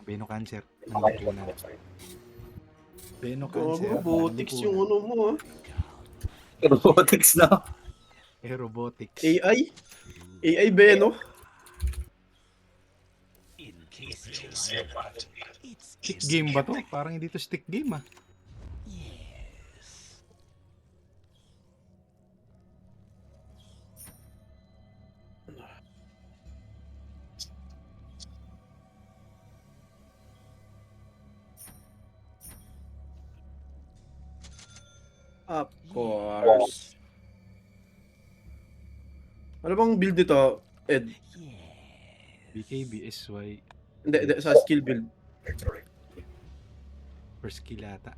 Beno Cancer. Ang lipunan. Beno Cancer. Robotics yung ano mo ah. Robotics na. Robotics. AI? AI Beno? Stick game ba to? Parang hindi to stick game ah. Of course. Ano bang build nito, Ed? BKB, SY. Hindi, sa skill build. First skill ata.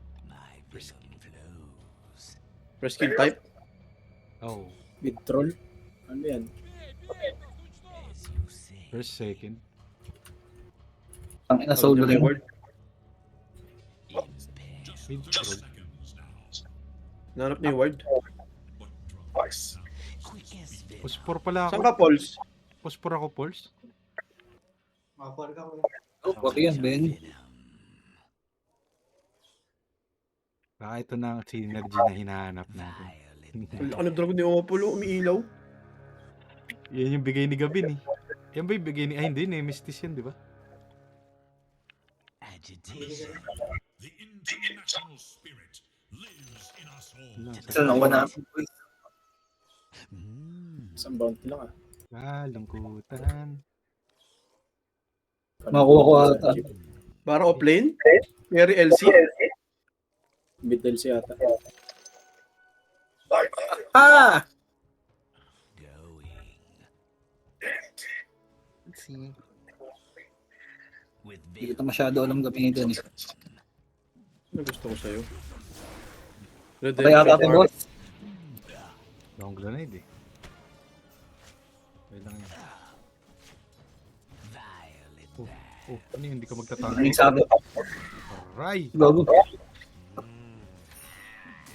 For skill type? Oh. Mid troll. Ano yan? First, second. Ang ina solo rin. Reward. Mid troll. Nanap niya yung ward. Pospor pala Saan ako. ka, Pauls? Pospor ako, Pauls. Oh, pati yan, Ben. Baka ito na ang synergy na hinahanap natin. Ang laki ng dragon ni Opolo, umiilaw. Yan yung bigay ni Gabin eh. Yan ba yung bigay ni... Ay hindi, Nemesis yan, di ba? The international spirit lives in us all. Isa lang ba na? Isang bounty lang Kalungkutan. Makuha ko ata. Para offlane? Mary LC? Mid LC ata. Ah! Let's see. Hindi kita masyado alam gamitin eh. Ano gusto ko sa'yo? Kaya ata po, boss. Long grenade eh. Okay lang yan. Ano yun? Hindi ka magtatanggi. Ano yung sabi? Aray! Bago.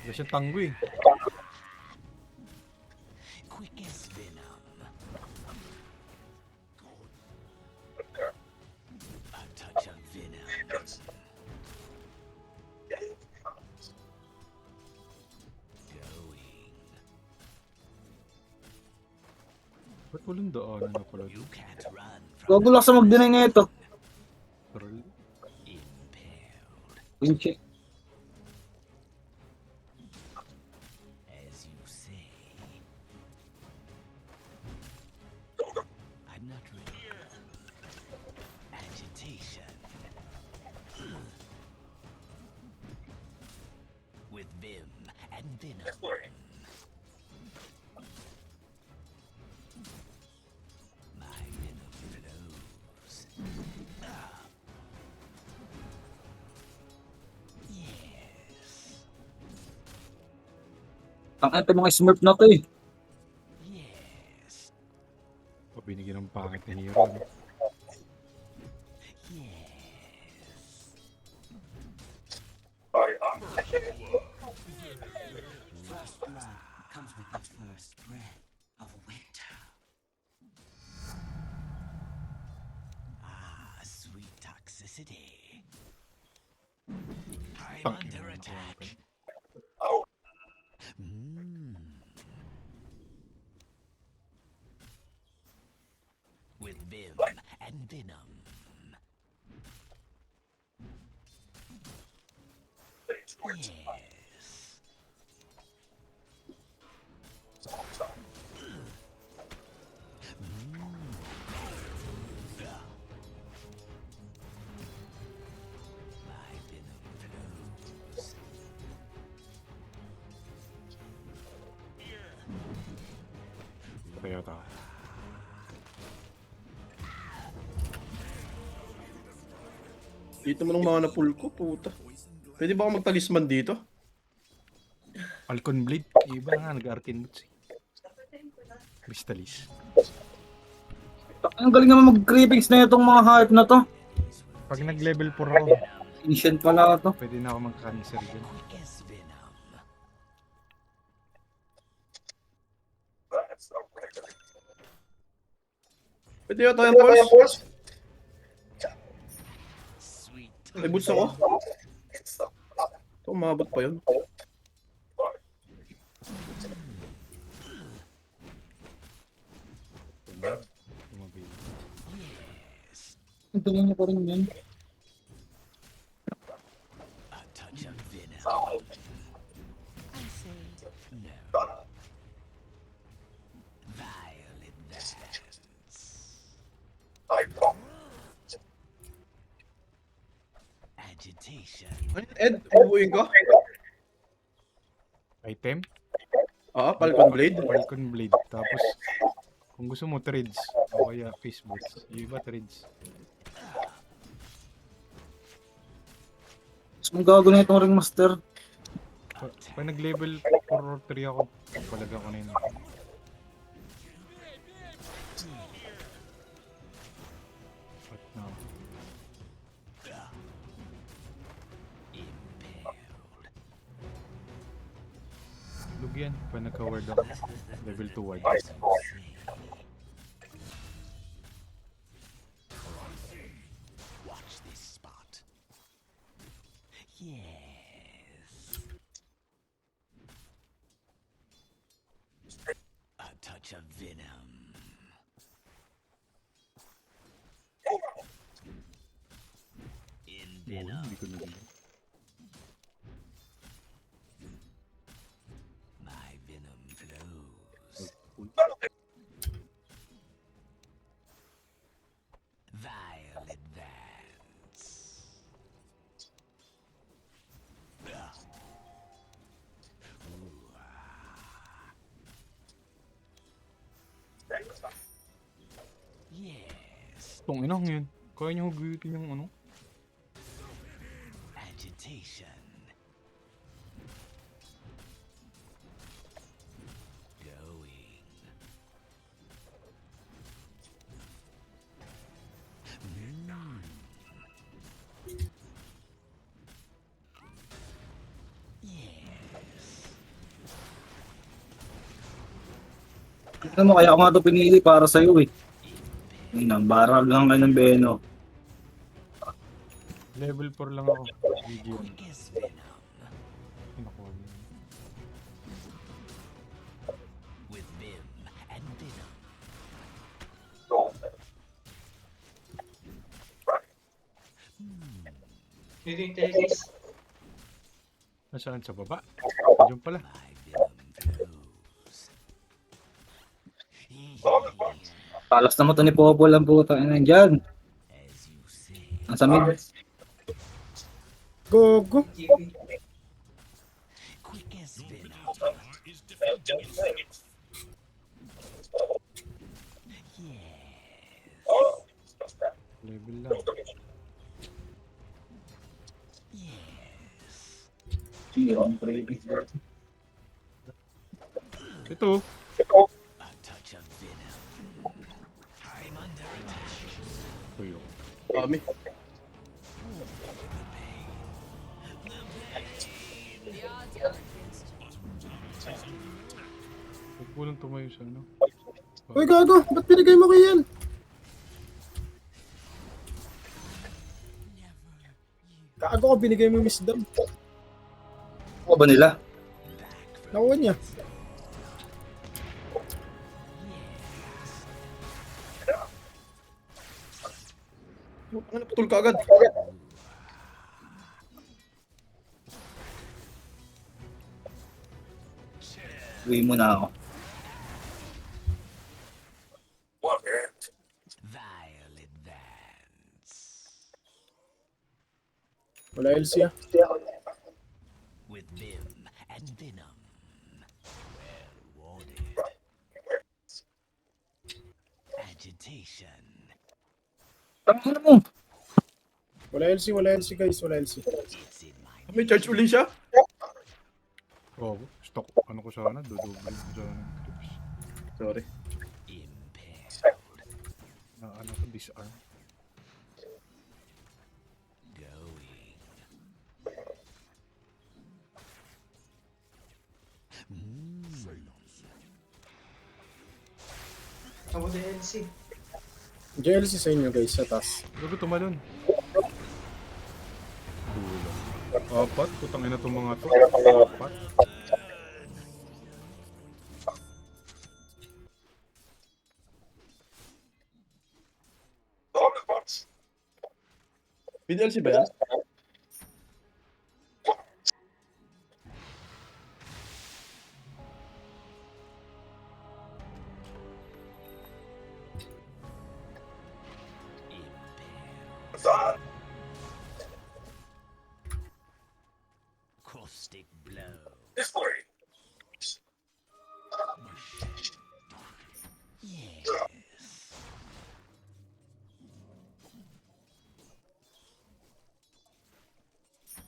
Wala siyang tanggo eh. Ba't walang daanan na pala doon? Bago lang sa mag-deny na ito. Troll. Pinche. Ang ito mga smurf na to eh. O, binigyan ng pangit na hero. No? Comes with the first breath of winter. Sweet toxicity. I'm Fucking under attack. With Vim and Venom. Yes. My venom flows. Kaya ta. Dito mo nung mga napul ko, puta. Pwede ba ako magtalisman dito? Falcon Blade. Iba nga, nag-arcane boots eh. Crystallis. Ang galing naman mag-creepings na itong mga hype na to. Pag nag-level 4 ako, Ancient pala to. pwede na ako mag-cancer dyan. Quick as venom. Pwede yata yan, Pauls? May boots ako. Ito, umabot pa yun. Tumabay. Ang tingin niyo pa rin yan. A touch of venom. I say, Violet Vance. Agitation. Ed, ubuin ka? Item? Falcon Blade. Falcon Blade. Tapos, kung gusto mo, trades. O kaya face boots. Yung iba, trades. Mas mong gagawin na itong ring master. Pag nag-level 4 or 3 ako, palaga ko na yun. What now? Lug yan. Pag nagka-ward ako, level 2 ward. Watch this spot. Yes. A touch of venom. In Oo, venom. hindi ko naging. My venom flows. Violet Vance. Yes. Itong inang yun. Kaya niyo hugutin yung ano? Agitation. Going. Tignan mo, kaya ako nga ito pinili para sa'yo eh. Ay, barag lang kayo ng Beno. Level 4 lang ako. Region. Quick as venom. Nakuha niyo. With vim and venom. Nasaan sa baba? Diyan pala. My venom flows. Talas naman ito ni Popo lang po. Nandyan. As you say. Ang samid. Gogo. Quick as venom. Is defending itself. Yes. Level lang. Yes. Ito. A touch of venom. I'm under attack. Tuyo. Dami. the odds are against you. Huwag po lang tumayo sa ano. Uy, gago. Ba't pinigay mo ko yan? Gago ko, binigay mo yung wisdom. Ano ba nila? Nakuha niya. Ano, putol ka agad. Uwi mo na ako. Violet Vance. Wala LC ah. With vim and venom. Well warded. Agitation. Ano mo? Wala LC guys, wala LC. It's in my May charge uli siya? Oh, stock. Ano ko sana? Dodoble ko sana. Clips. Sorry. impaled. Na ano ko, disarm. Going. JLC sa inyo guys, sa taas. Gago tumalon. Apat? Putang ina itong mga to. Apat? PDLC ba yan? Caustic blow. Yes.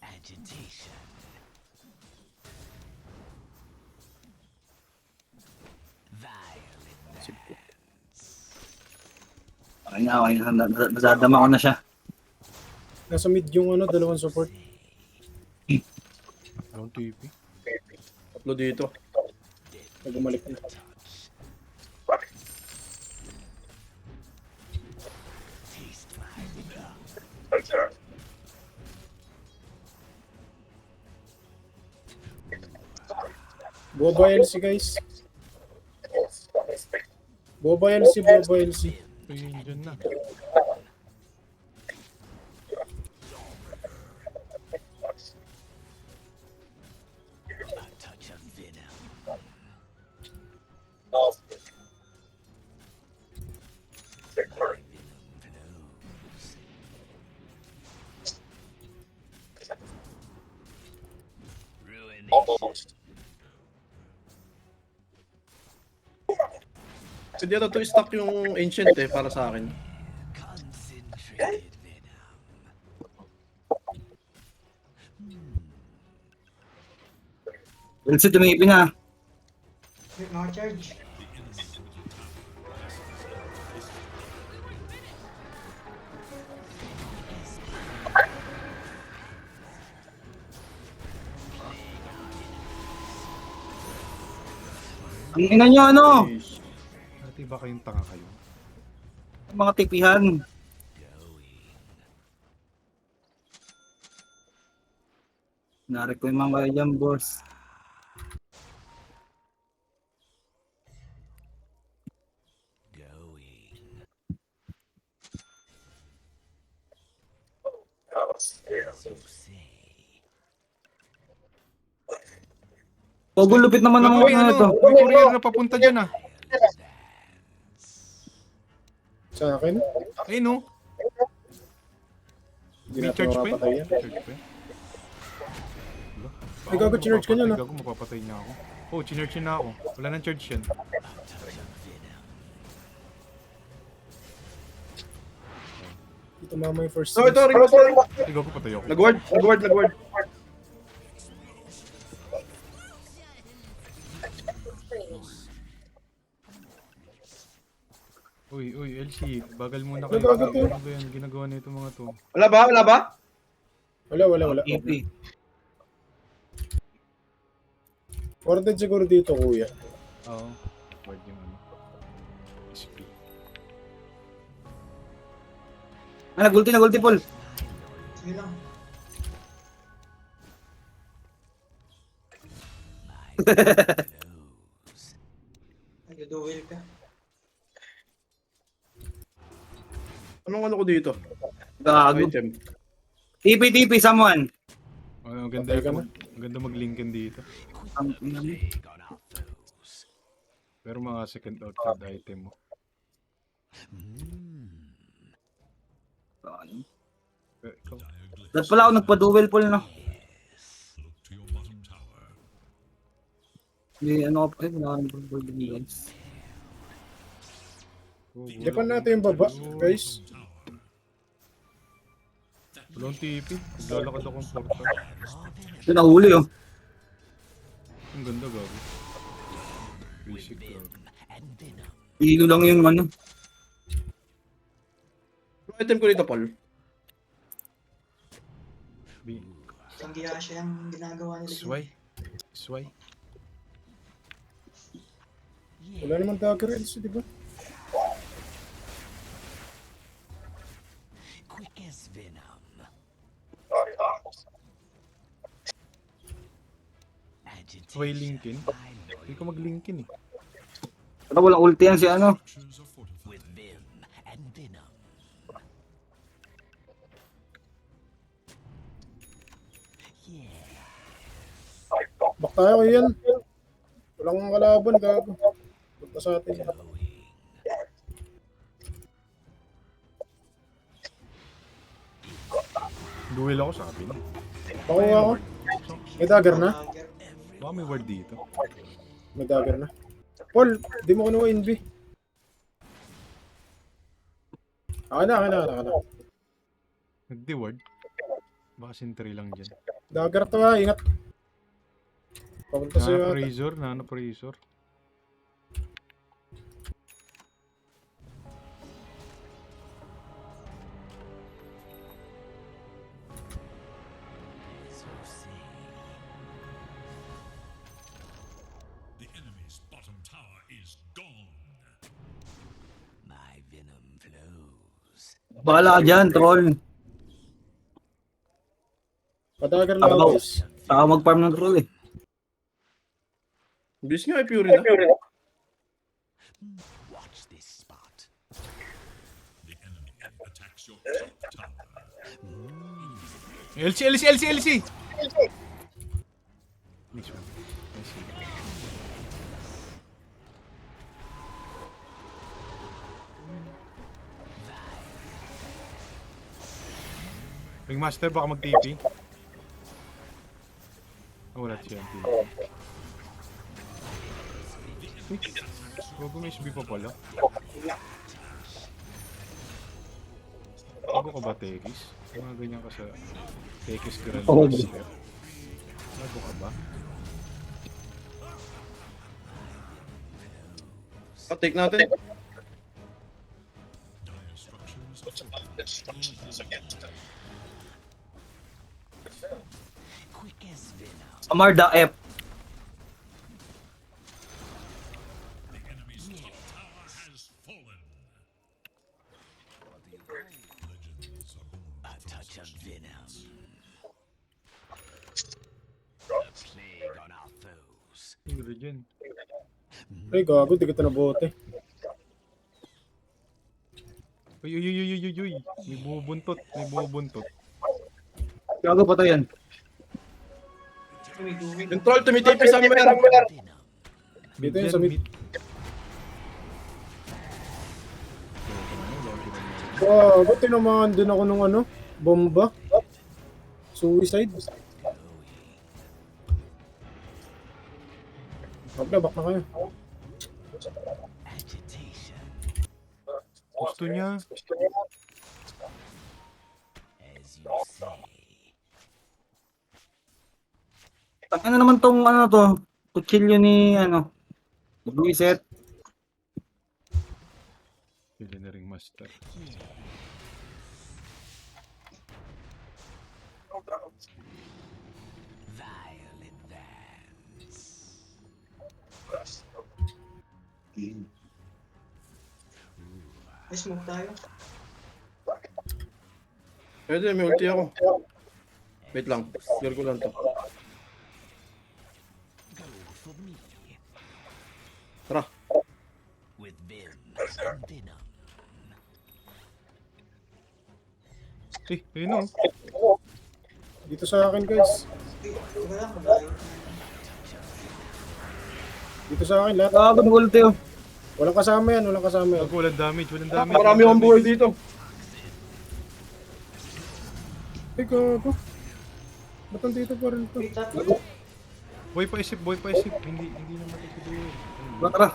Agitation. Violent. Okay na. Nadadama ko na siya. Nasa mid yung ano, dalawang support. Round TP. Tatlo dito. Pag bumalik na. Taste my blood. Boba LC guys. Boba LC, Boba LC. Ayun, dyan na. A touch of venom. Kasi dito to stock yung ancient para sa akin. Concentrated venom. Elsie, tumipi na. Ang ina nyo, ano? Dati ba kayong tanga kayo? Mga tipihan. Nari ko yung mga dyan, boss. Going. So say. Pogo, lupit naman ng Uy, mga ito. May courier na papunta dyan ah. Sa akin, Ayun no. hindi May natin charge pa yun. mapapatay yan. Charge pa yun. Ay, gago, charge ka niya, no? Gago, mapapatay niya ako. Oh, chinarge na ako. Wala nang charge yan. Ito mama yung first. So ito, ring boss. Ay, gago, patay ako. Nag-ward. Uy, LC, bagal muna kayo. Gago to. Ano ba yan? Ginagawa na itong mga to. Wala ba? Wala. EP. Ordered siguro dito, kuya. Oo. Word yung ano. SP. Ah, nagulti, Paul. Anong ano ko dito? Gago. Item. TP, someone. Ang ganda Patay ka na. Ang ganda mag-linkin dito. Ang ina mo. Pero mga second outside item mo. Ano? Ikaw. Dapat pala ako nagpa-duel, Paul, no? Look to your bottom tower. Hindi, ano ako, wala akong duel din, guys. Lipan natin yung baba, guys. Walang TP. Naglalakad akong portal. Ito, nahuli, oh. Ang ganda gago. Basic gago. Hilo lang yung ano. Anong item ko dito, Paul? Isang giyasya yung ginagawa nila. Sway. Wala naman dagger LC, di ba? Quick as venom. Why Linkin? Hindi ko mag-Linkin eh. Pero walang ulti yan si ano. Structures are fortified. With vim and venom. Bak tayo kayo yan. Walang kalaban, gago. Punta sa atin yan. Duel ako sabi niya. Pakuha ako. May dagger na? Dagger. Baka may ward dito. May dagger na. Paul, di mo kinuha NB. Akin na. Nag-ward. Baka sentry lang dyan. Dagger to ha, ingat. Papunta sa'yo ata. Nano-Razor. The enemy's bottom tower is gone. My venom flows. Bahala ka dyan, troll. Padagger na ako, guys. Saka mag-farm ng troll eh. Bilis nga, Fury na. Watch this spot. The enemy attacks your top tower. LC! Nice one. Nice one. Ringmaster, baka mag-TP. Wala siya ang TP. Bago may SB pa pala. Bago ka ba, Tekis? Mga ganyan ka sa Tekis Grandmaster. Bago ka ba? Take natin. Dire structures are Quick as venom. Amarda F. The enemy's top tower has fallen. Legends are born A from touch of such venom. deeds. A plague on our foes. Siguro dyan. Ay, gago, di kita nabote. Uy. May bubuntot. Gago pa to yan. Yung troll tumitipi sa mga. Venom. Dito yun sa mid. Gago, tinamaan din ako nung ano, bomba. Suicide. Bak na kayo. Agitation. Gusto niya. As you say. Ano naman tong ano to? Kutsilyo ni ano? Buiset. Pili na Ringmaster. Vile advance. May smoke tayo. Pwede, may ulti ako. Wait lang. Clear ko lang to. Go for me. Tara. With vim and venom. Ayun o. Dito sa akin, guys. Diba lang, malayo. Dito sa akin, lahat. Gago ng ulti oh. Walang kasama yan. Walang damage. Marami akong buhay dito. Ay, gago. Ba't nandito pa rin to? Wait, tap. Boy pa isip. Hindi naman ito duel. Tara.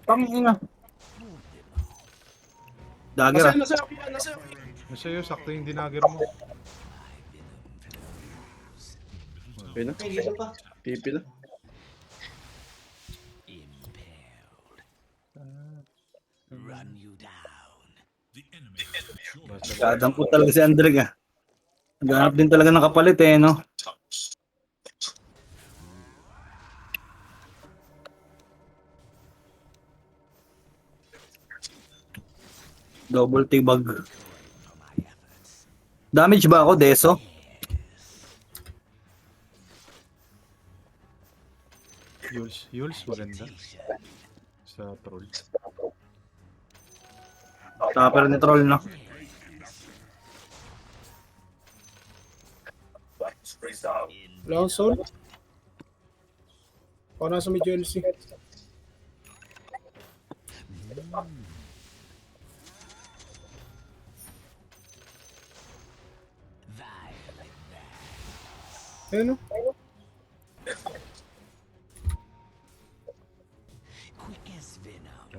Pangina. Dagger ah. Nasa. Masaya, sakto yung dinagger mo. Okay na. May dito pa. Tipi na. Impaled. Run you down. The enemy sure Basta Dadang po talaga si Andreg ah. Naghanap din talaga ng kapalit eh, no? Double tibag. For my efforts. Damage ba ako, Deso? Yules, maganda. Sa troll. Tapper ni troll, no? Wala akong soul. Ako nasa medyo LC. Ayun o. Quick as venom.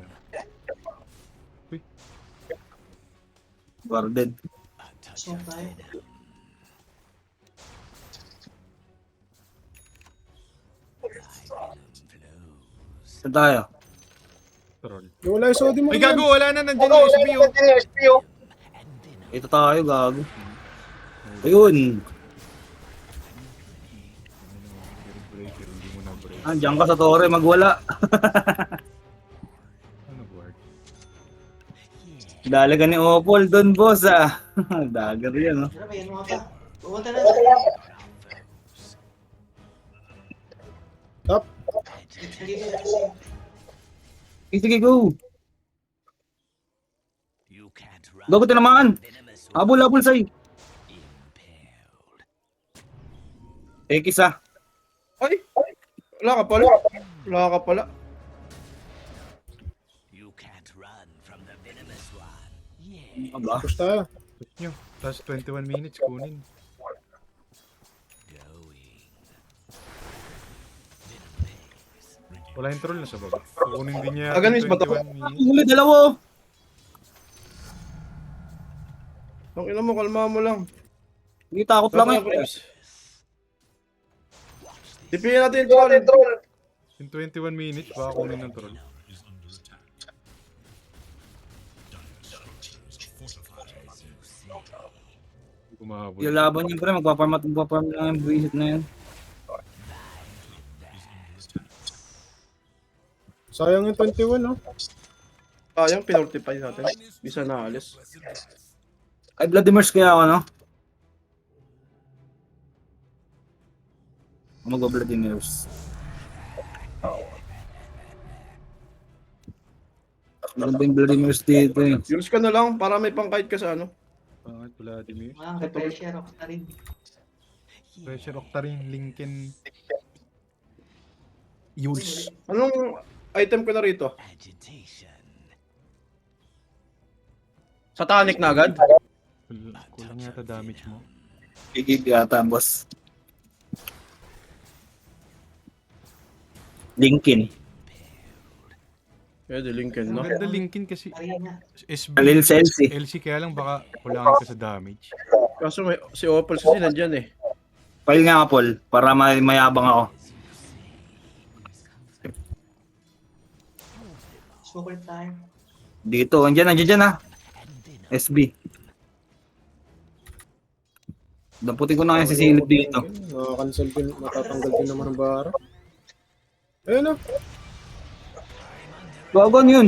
Guarded. A touch Smoke of tayo. venom. My venom flows. Saan tayo? Troll. Yung wala yung sodi mo. Ay, yan. gago! Wala na! Nandiyan yung SBO! And venom. Ito tayo, gago. Ayun. Breaker, hindi mo na break. Andiyan ka sa torre, magwala. Ano, guard? Dali ka ni Opol doon, boss, ah. Dagger yan, no? Pero may ano pa. Pumunta na. Top. Hindi ko na. Sige, go. You can't run. Gago tinamaan. Venomous Habol sa'yo. impaled. X, ah. Ay! Wala ka pala. Wala ka pala. You can't run from the venomous one. Yeah. Aba. Push tayo. Push nyo. Tapos 21 minutes, kunin. Going. Venom pays. Wala yung troll na sa baba. Kukunin din niya Agan, miss, bato. 21 minutes. Huli, dalawa. Ang ina mo, kalma mo lang. Hindi takot lang eh. Tipigin natin yung troll. In 21 minutes, baka kunin ng troll. Is under attack. Dire structures fortified. Hindi ko mahabol. Yung laban yun, pre. Magpaparm lang yung buwisit na yan. Sayang yung 21, no? Sayang, pinortify natin. Bisa na alis. Ay, Vladimir's kaya ako, no? Mag-Vladimir's. Maganda yung Vladimir's dito eh. Use ka na lang para may pang-kite ka sa ano. Bakit Vladimir? Mga pressure ako na rin. Pressure Octarine, Lincoln. Yules. Anong item ko na rito? Agitation. Satanic na agad? Kulang yata damage mo. Gigig yata, boss. Linkin. Pwede, Lincoln, no? Ang ganda Lincoln kasi Arena. SB. Kalil sa LC. LC kaya lang baka kulangan ka sa damage. Kaso may, si Opal kasi nandyan eh. File nga, Paul, para mayabang ako. Smoke ulit tayo. Dito, andyan ah. SB. Damputin ko na kaya sisilip dito. Nakakancel din, natatanggal din naman ng bara. Ayun, no? Gagon yun.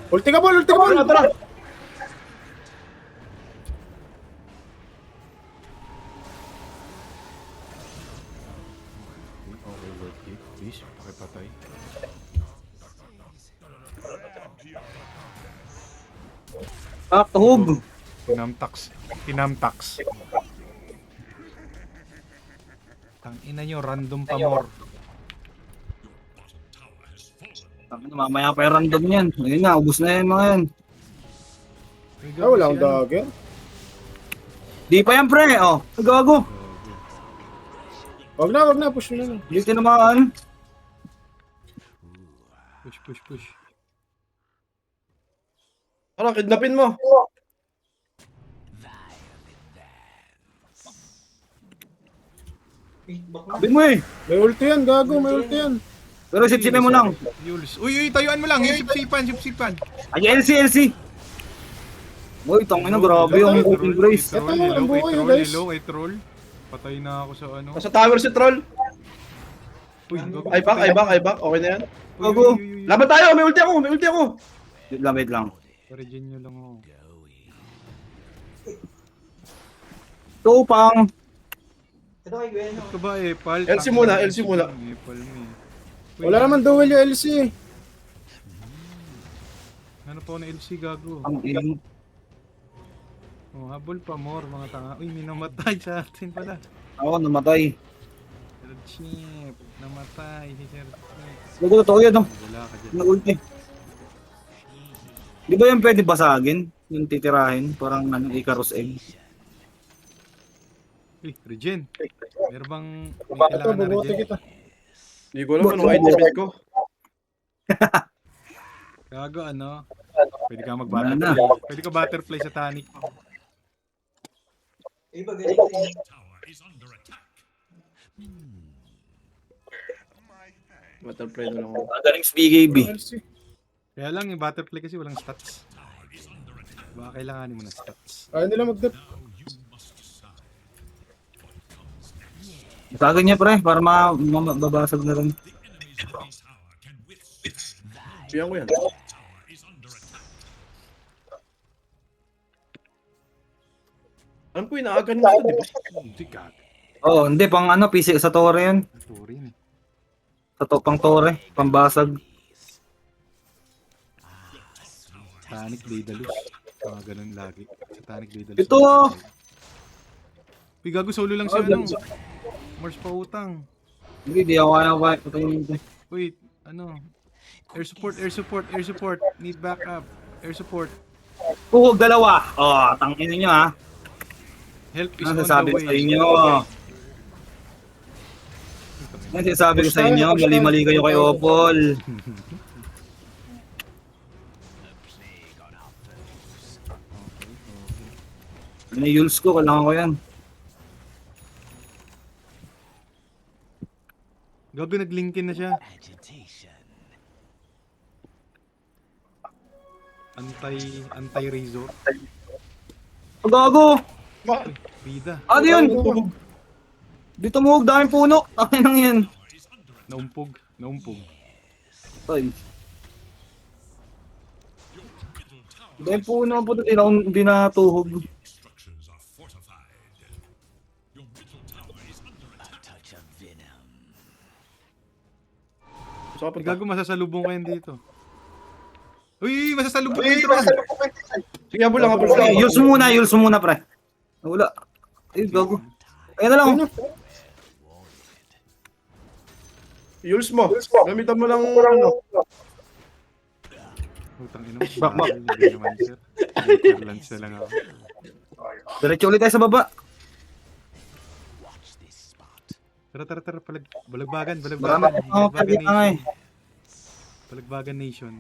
Ulti ka, Paul! Ulti ka, Paul! Tara! Okay, worth it. Please, pakipatay. Tuhog. Tinamtax. Tinamtax. Tangina nyo, random pa more. Mamaya pa yung random yan. Ayun na, ubus na yan mga yan. Ah, wala akong dagger. Di pa yan, pre. Oh, gago. Wag na, push mo na lang. Hindi tinamaan. Push, push, push. Tara, kidnapin mo. Wait, back na. Bin mo eh. May ulti yan, gago, may ulti yan. Pero sipsipin mo lang. Yules. Uy, tayuan mo lang. Yung sipsipan. Ay, LC. Uy, tangin na, grabe yung cooking brace. Ito, ang buhay yun, guys. Hello, kay troll. Patay na ako sa ano. Nasa tower si troll. Uy, gago. Ay back. Okay na yan. Uy, Gago. uy, uy, uy. Laban tayo, may ulti ako. Wait lang. Parigin nyo lang ako. Ito pang. Ito kay Gwen. Ba't ka ba Epal? LC muna, LC muna. Epal mo eh. Uy, Wala naman duel yung LC. Ano pa ako na LC gago? Ang ino. Oh, habol pa more mga tanga. Uy, may namatay sa atin pala. Ako namatay. Sir Chip, namatay si Sir Chip. Bago totoo yan, no? Wala ka dyan. Nag-ulti. Di ba yan pwede basagin? Yung titirahin? Parang ano, Icarus egg. Uy, regen. Meron bang may Ito, kailangan na bubuti regen? kita. Hindi ko alam anong item build ko. Gago ano? Pwede ka Wala mag-butterfly. na. Pwede ka butterfly sa tanic. Iba galing ko yun. Tower is under attack. Butterfly na lang ako. Magaling sa BKB. LC. Kaya lang yung butterfly kasi walang stats. Baka kailanganin mo ng stats. Kaya nila mag-dep. Basagan niya pre, para mababasag na rin. Piyan ko yan. Alam ko inaagan mo ito, di ba? Hindi ka. Oo, hindi, pang ano, PC sa tore yun. Ito rin eh. Pang tore, pambasag. Tanic Daedalus. Mga ganun lagi. Sa Tanic Daedalus. Ito! Uy, gago solo lang siya ano. Mars pa utang. Hindi, di ako kaya patayin ito. Uy, ano. Air support, air support, air support. Need backup. Air support. Tuhog dalawa! Oh, tangin niyo ha. Help is Ano on sabi the ko way. sa inyo? Ano sinasabi ko sa inyo? Mali-mali kayo kay Opol. Ano yung Yules ko? Kailangan ko yan. Gago nag-linkin na siya. Anti-razor. Oh, gago! Bida. Ano yun? Dito mo, daming puno. Akin lang yan. Naumpog. Naumpog. Ay. Daming puno po dito. Hindi na tuhog. Structures are fortified. Your middle tower is under attack. So, Ay, gago masasalubong kayo dito. Uy, masasalubong kayo troll. sige, habol lang, habol lang. Yules mo muna, pre. Wala. Ay, gago. Ayun na lang. Yules mo. Gamitan mo lang ano. Utang ina. Back. Hindi naman sir. Interlance na lang ako. Diretso ulit tayo sa baba. Tara. Balagbagan. Marami akong pwede na nga eh. Balagbagan Nation.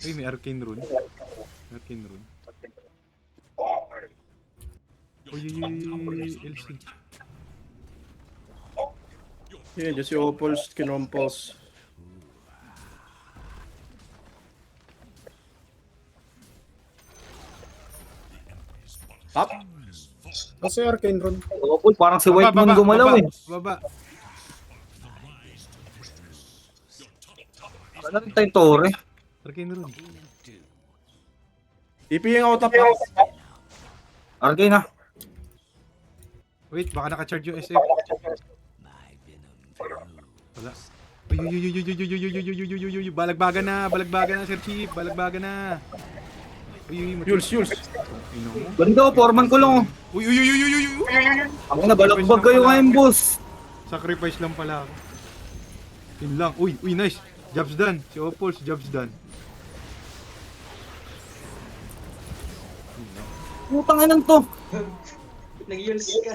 Uy, may arcane rune. Uy, LC. Yan, dyan si Opols, Kinompos. Up? Kasi Arcane Rune. Opol, parang si White Moon gumalaw eh. Baba. Wala rin tayong tore. Arcane rune. Ipiyang ako top ha. Arcane na. Wait, baka naka-charge yung SF. Wala. Uy, balagbagan na, Sir Chief, balagbagan na. Uy, Yules. Ino mo. Ganda, foreman ko lang. Uy. Ako na, balagbag kayo ngayon, boss. Sacrifice lang pala ako. Yun lang. Uy, nice. Jobs done. Si Opols, jobs done. Putang inang to. Nag-Yules ka.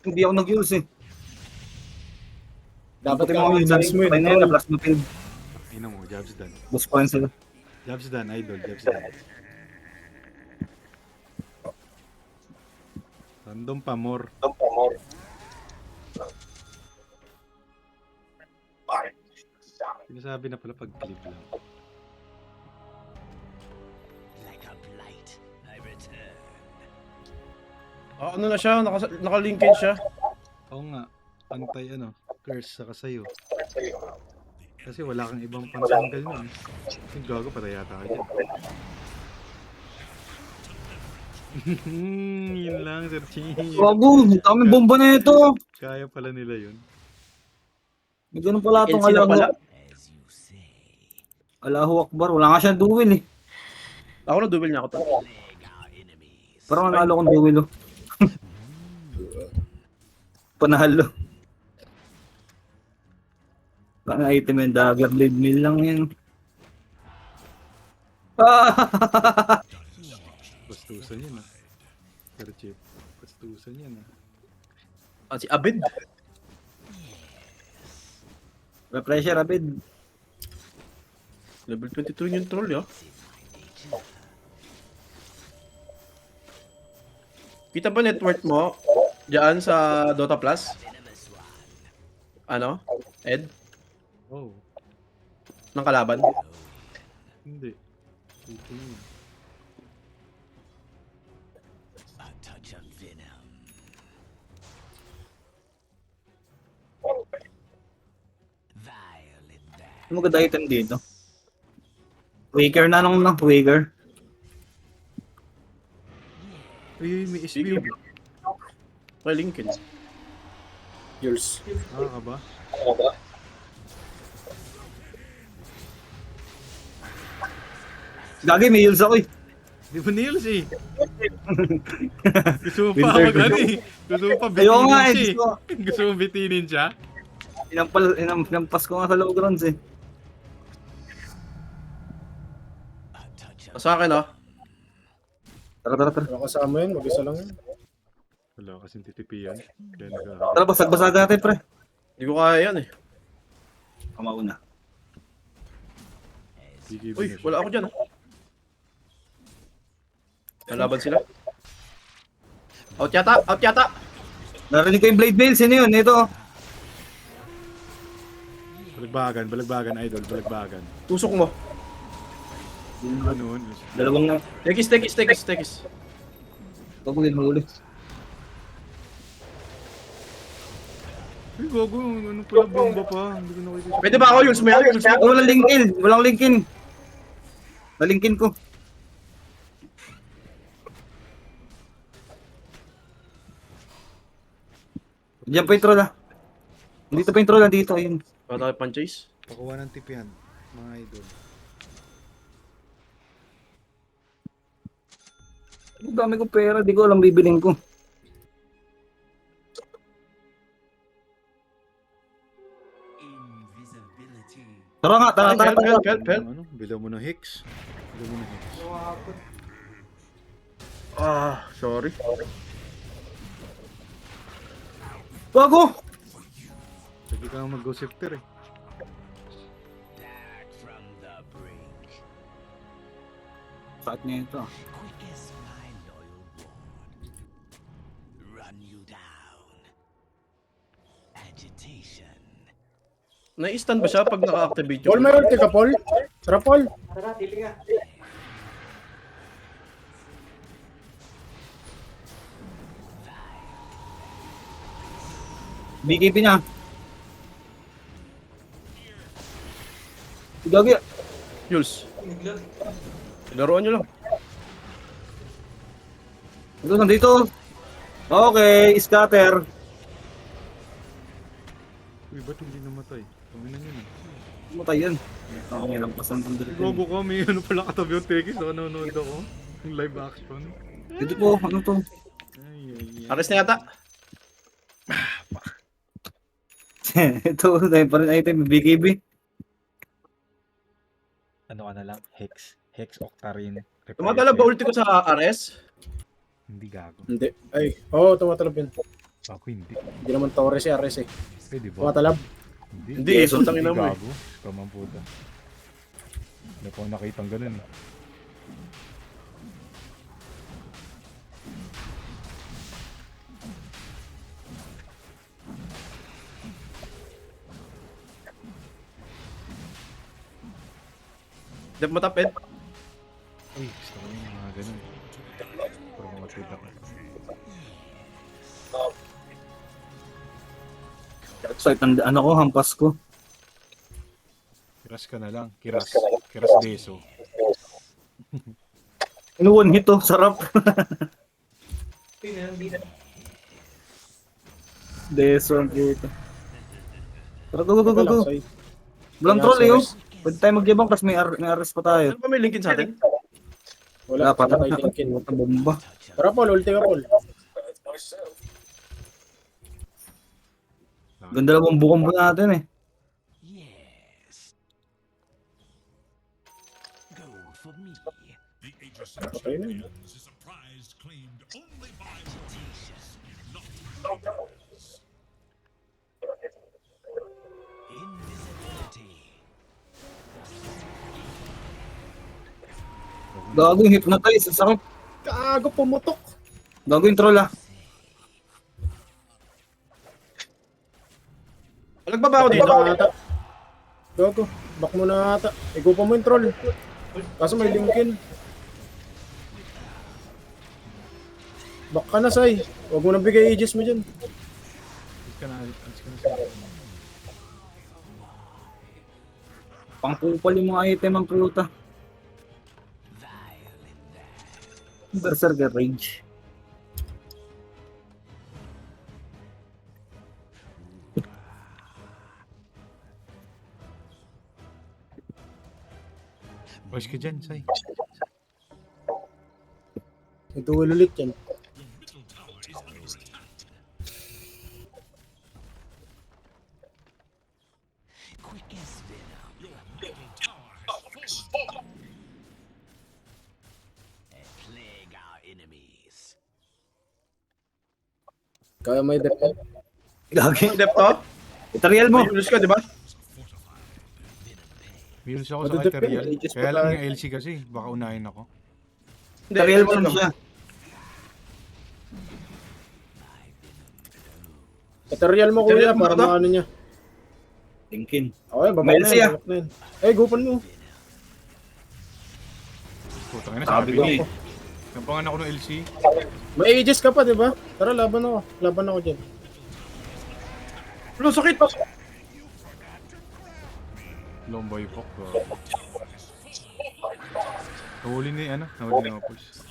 Hindi ako nag-use eh. Dapat yung mga Kailangan minsan mo yun, na yun, plus na field. Ino mo, jobs done. Boss pa rin sila. Jobs done, idol, jobs done. Random pa more. Sinasabi na pala pag clip lang. Ano na siya, naka-linkin siya. Oo nga, antay curse saka sa'yo. Kasi wala kang ibang pang-jungle nun. Yung gago patay yata ka dyan. Yun lang, Sir Chi. Bago, dami bomba na ito. Kaya pala nila yun. May ganun pala itong NC na pala. As you say. Allahu Akbar. Wala nga siyang duel eh. Ako na duel niya ako to. Plague our enemies. Parang nanalo kong duel oh. Panalo. Pang item yung dagger blade mill lang yan. Bastusan yan ah. Sir Chief. Bastusan yan ah. Ah, si Abed. Pressure Abid. Level 22 yung troll, yo. Kita ba net worth mo diyan sa Dota Plus? Ano? Ed? Oh, Ng kalaban? hindi. Dito yun. A touch of venom. Violet bat. Ano maganda item dito? Waker na nung Waker. Uy, may SB. Kay Lincoln. Yours. Ah, ka ba? Gagi, may heals ako eh. Di ba nails eh? Gusto mo pa mag-ano eh. Gusto mo pa Ayoko nga bitinin eh. siya Gusto, eh. Gusto mo bitinin siya? inampas ko nga sa low grounds eh. A touch of Sa akin, oh. Tara. Wala kasama yun, mag-isa lang yun. Wala kasing titipian. Kaya Tara, basag-basag natin pre. Hindi ko kaya yan, eh. Kamauna. BKB Uy, na siya. wala ako dyan, ah. Nalaban sila. Out yata! Narinig ko yung blade mail. Sino yun? Ito. Balagbagan, idol. Balagbagan. Tusok mo. Ano? Dalawang na. Tekis. Huwag mo din huli. Uy, gago. Ano pala bomba pa? Hindi ko nakita siya. Pwede ba ako, Yules? May Yules? Oh, walang linkin. Walang linkin. Nalingkin ko. Diyan pa yung troll ah. Dito pa yung troll, dito. Ayun. Para tayo pan-chase. Pakuha ng tipihan, mga idol. Ang dami kong pera. Di ko alam bibiling ko. invisibility. Tara nga, tara. Help. Ano? Bila mo ng Hex. Ah, sorry. Bago! Sabi ka mag-go sifter eh. Back from the brink. Saat niya ito. Quick as my loyal ward. Run you down. Agitation. Nai-stun ba siya pag naka-activate Paul, may ulti ka, Paul? Tara, Paul. BKP niya. Gagi. Yules, Naglag. laruan nyo lang. Ito, nandito. Okay, scatter. Uy, ba't hindi namatay? Paminan yun eh. Matay yan. Ako may lampasan ng dito. Gogo ka, may ano pala katabi yung Tekis. So, nanonood ako. Yung live action. Dito po, ano to? Ay. Aris na yata. Ito, dahil pa rin item, BKB. Ano ka na lang? Hex Octarine. Tumatalab ba ulti ko sa Ares? Hindi gago. Hindi. Ay, oo, tumatalab yun. Ako hindi. Hindi naman Torres si Ares eh. Pwede ba? Tumatalab. Hindi, sultang ina mo eh. Gago. Kamang puta. Hindi ko nakitang ganun eh. Dep mo tapet. Uy, gusto ko yung mga ganun. Pero mamatid ako. So, ano ko, hampas ko. Kiras ka na lang. Kiras. Kiras deso. One hit to, sarap. Deso ang puto. Tara, go, go, go, go, go. Say. Walang troll eh, oh. Pwede tayo magyabang kasi may arrest pa tayo. Ano ba may linkin sa atin? Wala, Wala pa patay tayo. tingkin. Ang bomba. Tara Paul, ulti ka Paul. Ganda lang ang bukong natin eh. Yes. Gold for me. The Aegis of Okay na. Champions is a prize claimed only by warriors, not others. Invisibility. Gago yung hypnotize, ang sakit. Gago, pumutok. Gago yung troll ah. Nagbaba ako dito. Ata. Gago, back mo na ata. Igupa mo yung troll. Kaso may linkin. Back ka na, Sai. Huwag mo nang bigay aegis mo dyan. Alis ka na. Alis ka na sa Pangkupal yung mga item ang puta. Berserker Rage. Boys ka dyan, Sai. Ito ulit yan. Your middle tower is under attack. Quick as venom. Your middle tower has fallen. And plague our enemies. Kaya may dep. Gagi. Dep to? Itariel mo. May ulis ka, di ba? Meals ako sa Madudep kay Teriel. yan, ages Kaya pa lang tayo. yung LC kasi. Baka unahin ako. Hindi, Itariel mo ito lang lang. siya. Ethereal mo kuya Ethereal mo para ba? maano niya. Thinkin. Okay, baba May na LC, yan. ah. babak na yan. Eh, gupan mo. Putang ina, Sabi sabi ko ko. eh. Nampangan ako ng LC. May aegis ka pa, di ba? Tara, laban ako. Laban ako dyan. Lo, sakit pa. Lomboy Pok. Nahuli ni ano? Nahuli ni Opus.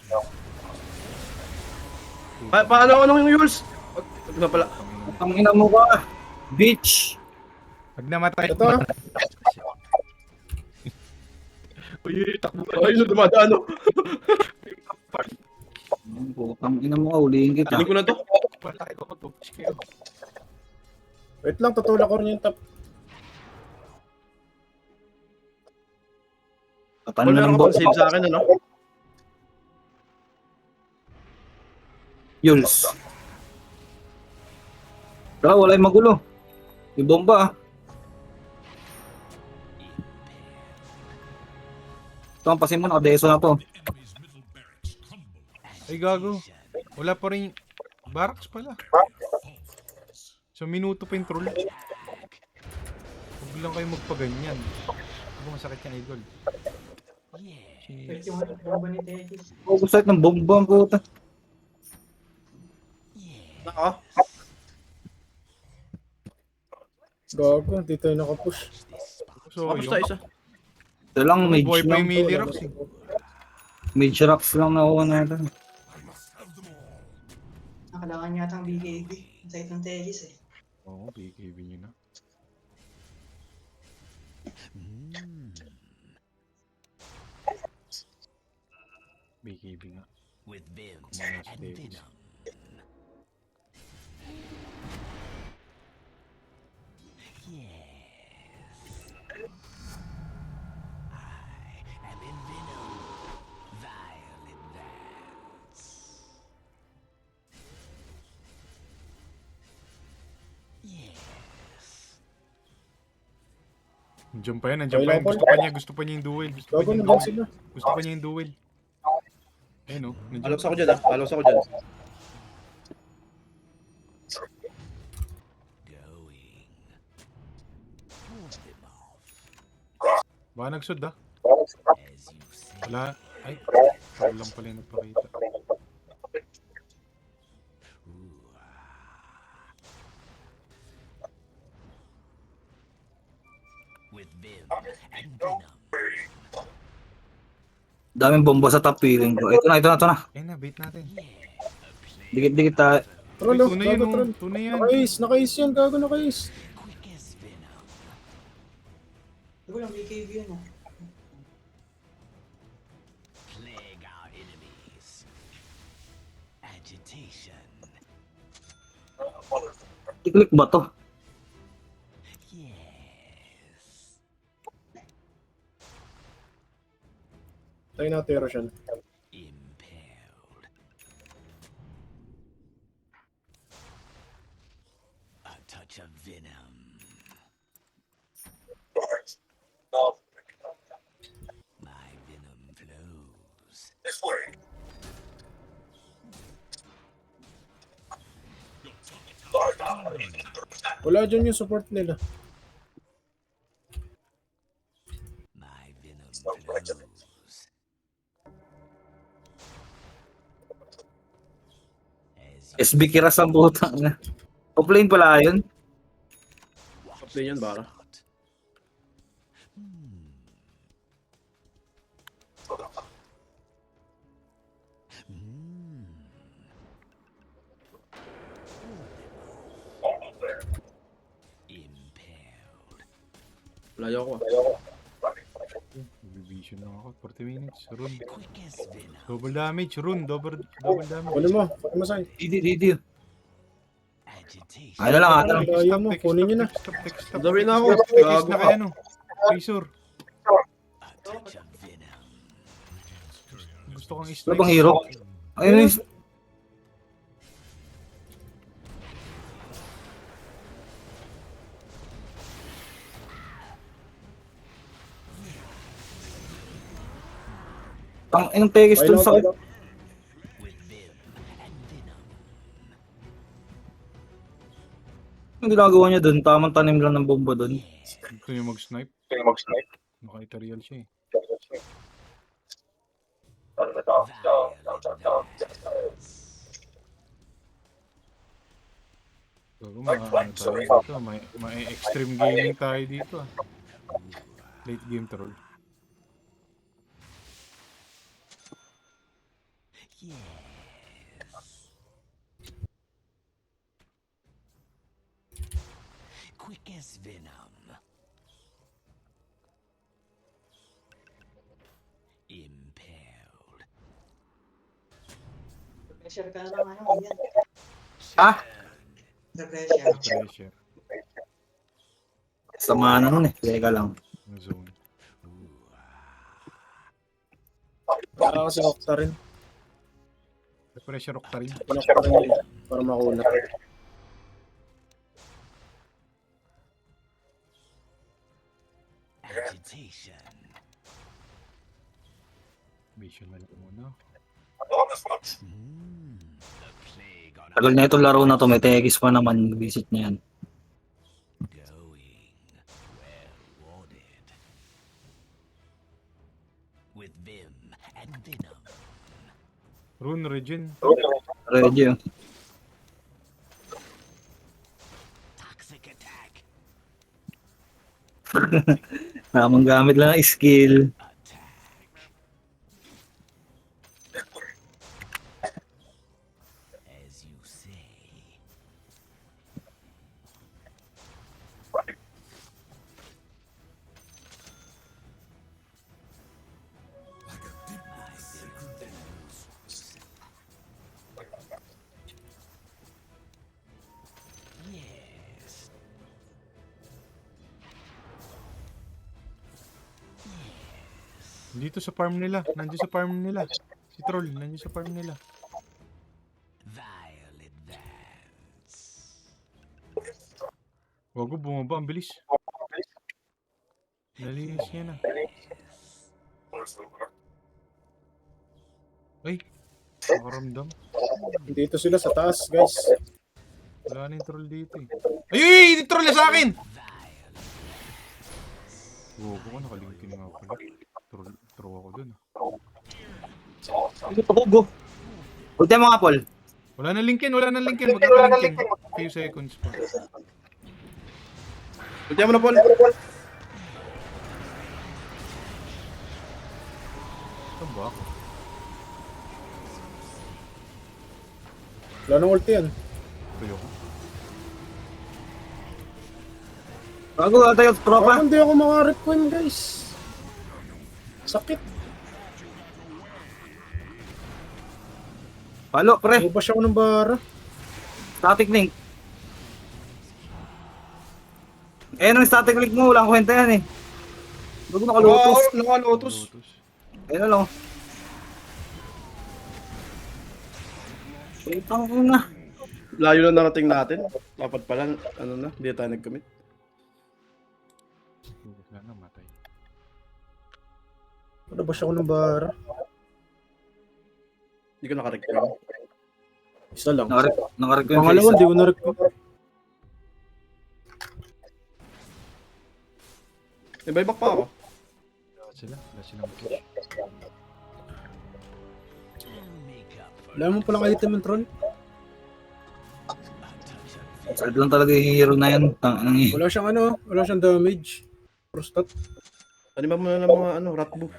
Paano yung Yules? Ito na pala. Ang ina mo ka. Bitch. Pag namatay. Ito ah. Uy, takbo ka. Ayun, dumadaan, no? Ang ina mo ka, ulihin kita. Tingin ko na to. Patay ko to. Shit. Wait lang, tutulak ko rin yung top. Paano Paul, na meron ng ka bot? pang save sa akin, ano? Yules. Bro, wala yung magulo. Yung bomba ah. Ito ang pasin mo, nakadeso na to. Enemy's middle barracks crumble. Ay gago. Wala pa rin. Barracks pala. So minuto pa yung troll. Huwag lang kayo magpaganyan. Ako masakit yung idol. Yeah. Yung bomba ni Tetis. Oh, gusto ng bomba ang puta. Nako. Gago, di tayo nakapush. So Kamusta yun. isa? Ito lang, mage Boy pa lang. yung melee rocks eh. Mage rocks lang nakuha natin. Nakalakan yata ang BKB. Ang site ng Tetis eh. Oo, BKB nyo na. BKB nga. With vim Kumain si and Davis. venom. Yes. I am in venom. Vile advance. Yes. Nandiyan pa yan, nandiyan Okay pa lang, yan. Paul. Gusto pa niya yung duel. Gusto pa Gago, niya yung nandiyan duel. sila. Gusto pa niya yung duel. Ayun o. Nandiyan. Palos ako dyan, ah. Palos ako dyan. Going. Pull them off. Baka nagsud ah. As you say. Wala. Ay. Wala lang pala yung nagpakita. With vim and venom. Daming bomba sa top feeling ko. Ito na. Ayun na, bait natin. Dikit-dikit tayo. Troll, Ay, oh. tunay yun, Gago, oh. troll. Tunay yan. Naka-ace yan. Gago, naka-ace. Quick as venom. Diba lang, may KV yun ah. Plague our enemies. Agitation. I-click ba to? Yes. Tayo natin, Roshan. Impaled. A touch of venom. My venom flows. Wala dyan yung support nila. My venom flows. As SB Kiras ang butang na. Offlane pala yun. Play yan, bara. Impaled. Layo ko. Vision lang ako. 40 minutes. Rune. Quick as venom. Double damage. Rune. Double damage. Kunin mo, Sai. Didi. Agitation. Ay na lang, ata lang. Kaya mo, kunin nyo na. Stop. Dawin na ako. Tekis Gago na ka. kaya no. Razor. A touch of venom. Gusto kong Ano strike. bang hero? Ayun yung... Ang Tegis dun sa... With vim and venom. Yung ginagawa niya dun, tamang tanim lang ng bomba dun. Gusto niya mag-snipe. Naka-ethereal siya eh. So, ano tayo dito. May extreme gaming tayo dito ah. Late game troll. Yes. Quick as venom. Impaled. Pressure ka na lang ano, yan. Ah! Pressure. Pressure. Sama na nun eh. Teka lang. Yung zone. Para kasi Octa rin. Pressure rock rin. Octa rin nila. Para makunat. Agitation. Vision na lang muna. The plague on Tagal na itong laro na to. May Tegis pa naman. Visit niya yan. going. Well warded. With vim and venom. Rune regen. Ready yun. Toxic attack. Tamang gamit lang ng skill. Attack. As you say. Yes. Dito sa farm nila. Nandiyo sa farm nila. Si Troll. Nandiyo sa farm nila. Vile advance. Wago, bumaba. Ang bilis. Nalinis niya na. Ay. Nakaramdam. Dito sila sa taas, guys. Wala na yung troll dito eh. Ay! Troll na sa akin! Wago ko. Nakalinkin nga pala. Troll ako dun ah. Ito ko, go. Ulti mo nga, Paul. Wala na linkin. Magkakalinkin. Few seconds pa. Ultihan mo na, Paul. Ito ba ako? Wala nang ulti yan. Tuyo ko. Bago tayo, tropa. Parang hindi ako makarequin guys. Sakit. Palo, pre. Ubas ako ng bara. Static link. Eh, nung static link mo, walang kwenta yan eh. Bago nakalutos. Nakalotos. Lotus. Ayun na lang. Putang na. Layo na narating natin. Dapat pala, ano na, hindi tayo nag-commit. Wala na, matay. Ubas ako ng bara. Hindi ko nakarecord. Isa lang. Nakarig ko yung Pangalawa, face. di ko na-requin. May buyback pa ako. Wala sila. Wala silang push. Wala mo palang item and troll. Sad lang talaga yung hero na yan. Wala siyang ano, wala siyang damage. Prostat. Ano ba muna ng mga rat buff?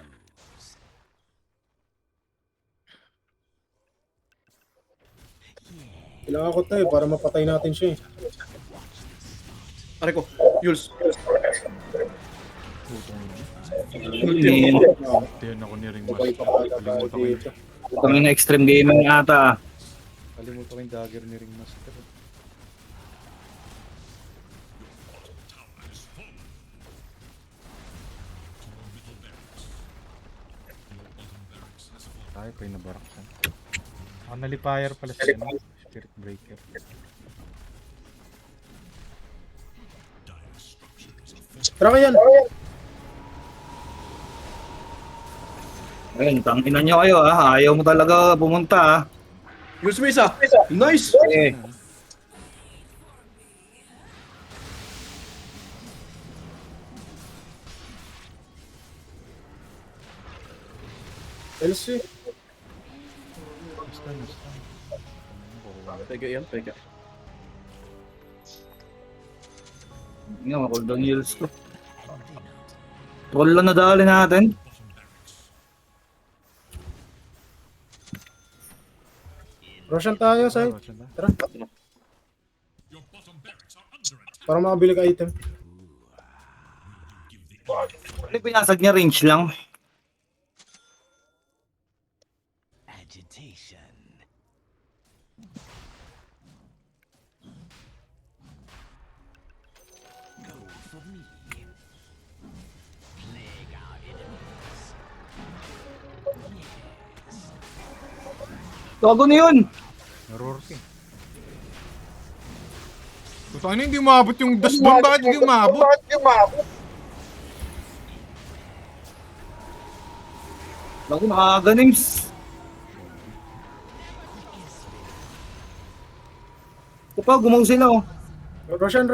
Kailangan ko tayo para mapatay natin siya eh. Pare ko, Yules. Putong ina. Hindi. Tiyan ako ni Ring Sabay Master. pa pala Kalimutan ko dito. yung, Kami na extreme gaming ata. kalimutan ko yung dagger ni Ring Master. Tayo pa yung nabaraksan. Ako nalipayer pala sa ano, Spirit Breaker. Tara ka yan! Ayun, tangina nyo kayo ah. Ayaw mo talaga pumunta ah. Yules mo isa! Nice! Eh, LC. Basta. Pega yan, pega. nga, makuldang heals ko. Troll lang nadali natin. Roshan tayo, Sai. Tara. Your bottom barracks are under attack. Para makabili ka item. Ano yung pinasag niya, range lang? Agitation. Go for me. Plague our enemies. Gago na yun! Narorke. Puta na hindi umabot yung dash bomb. Bakit hindi umabot? Gago, nakakagaниms. Ito pa, gumaw sila oh. Roshan.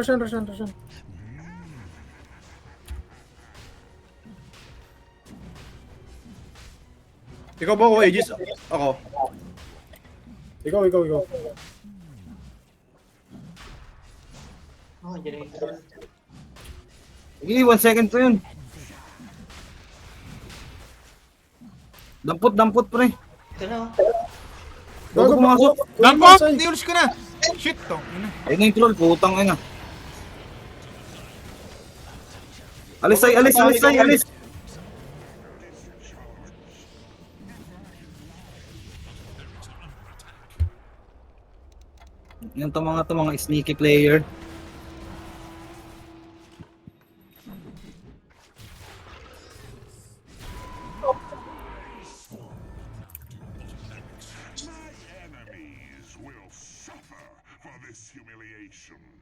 Ikaw ba ako, Aegis? Ako. Ikaw. Oh, generator. Sige, 1 second pa yun. Dampot pre. Ito na, oh. Gago pumasok. Dampot! Niulis ko na! Shit to. Ina. Ayun na yung troll, putang ina. Alis. Yan to mga sneaky player.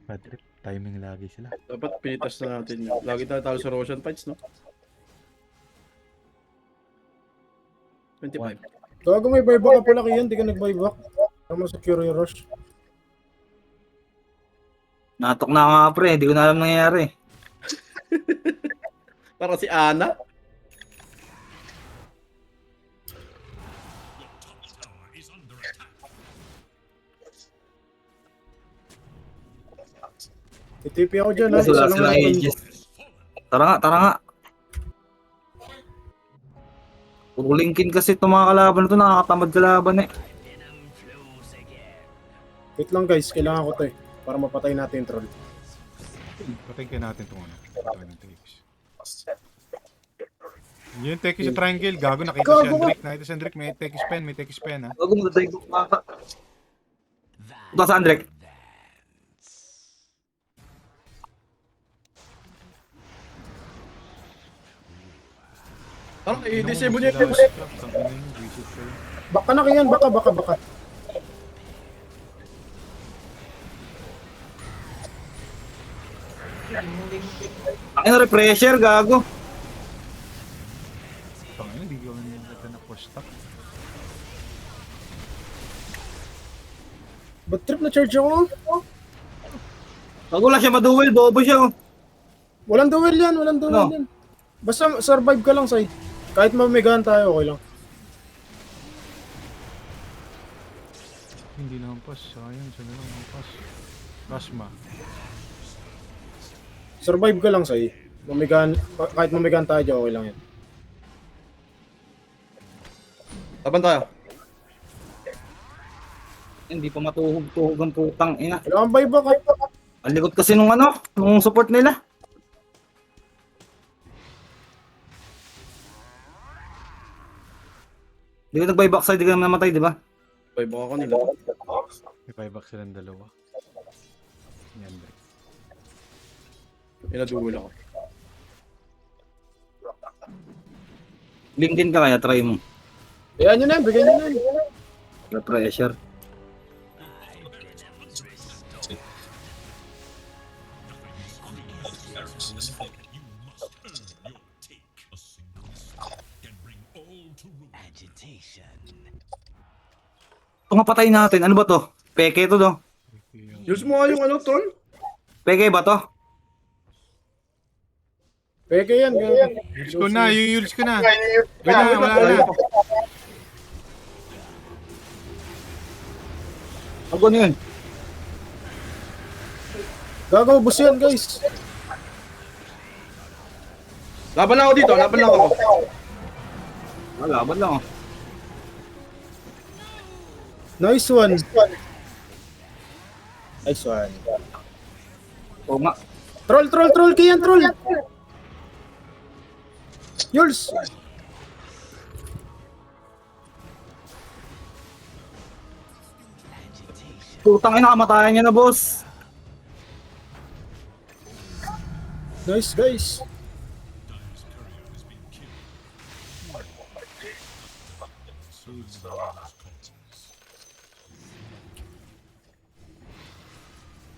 Bad trip. Timing lagi sila. Dapat pinitas na natin yun. Lagi tayo talo sa Roshan fights, no? 25. Gago, may buyback ka pala yan. Di ka nag-buyback. Para ma-secure yung rush. Natok na nga pre, hindi ko na alam nangyayari. Para si Ana. Tower is under attack. TTP ako dyan ha. Wala Isa lang sila natin. Aegis. Tara nga. Puro Lincoln kasi itong mga kalaban na to, nakakatamad kalaban eh. Wait lang guys, kailangan ko to eh. Para mapatay natin yung troll. Patayin ka natin itong ano. Patayin ng Tekis. Yung Tekis sa triangle, gago. Nakita si Andrick. Nakita si Andrick. May Tekis pen ha. Gago mo, tayo ko maka. Punta sa Andrek. Parang i-disable niya yung Baka na kayan, baka. Ay na refresher, gago. Tangina, hindi ko nagkata na push stop. Ba't trip na charge ako? Gago lang siya maduel, bobo siya oh. Walang duel yan. No. Basta survive ka lang, Sai. Kahit mamigahan tayo, okay lang. Hindi na ang pass. Sayang, sana lang ang pass. Rasma. Survive ka lang, Sai. Kahit mamigahan tayo, okay lang yan. Laban tayo. Hindi pa matuhog-tuhog ang putang ina. Kailangan buyback. Ang likod kasi nung ano, nung support nila. Hindi ko nag-buyback side, di ka naman namatay, di ba? Bye, baka kanila. May 5 bucks silang dalawa. Yan, Andrick. Inaduwal ako. Lincoln ka kaya, try mo. Bigyan nyo na yan. Pressure. Agitation. Ito nga patayin natin, ano ba to? Peke to do? Use mo nga yung ano, troll. Peke ba to? Peke yan. Yules ko na, yules ko na. Wala na. Ako na yun. Gago, bus yan, guys. Laban lang ako dito, laban lang ako. Wala, ba't lang oh. Nice one. Oo nga. Troll, Kian, troll. Yours. Putang ina, kamatayan niya na boss. Nice, guys.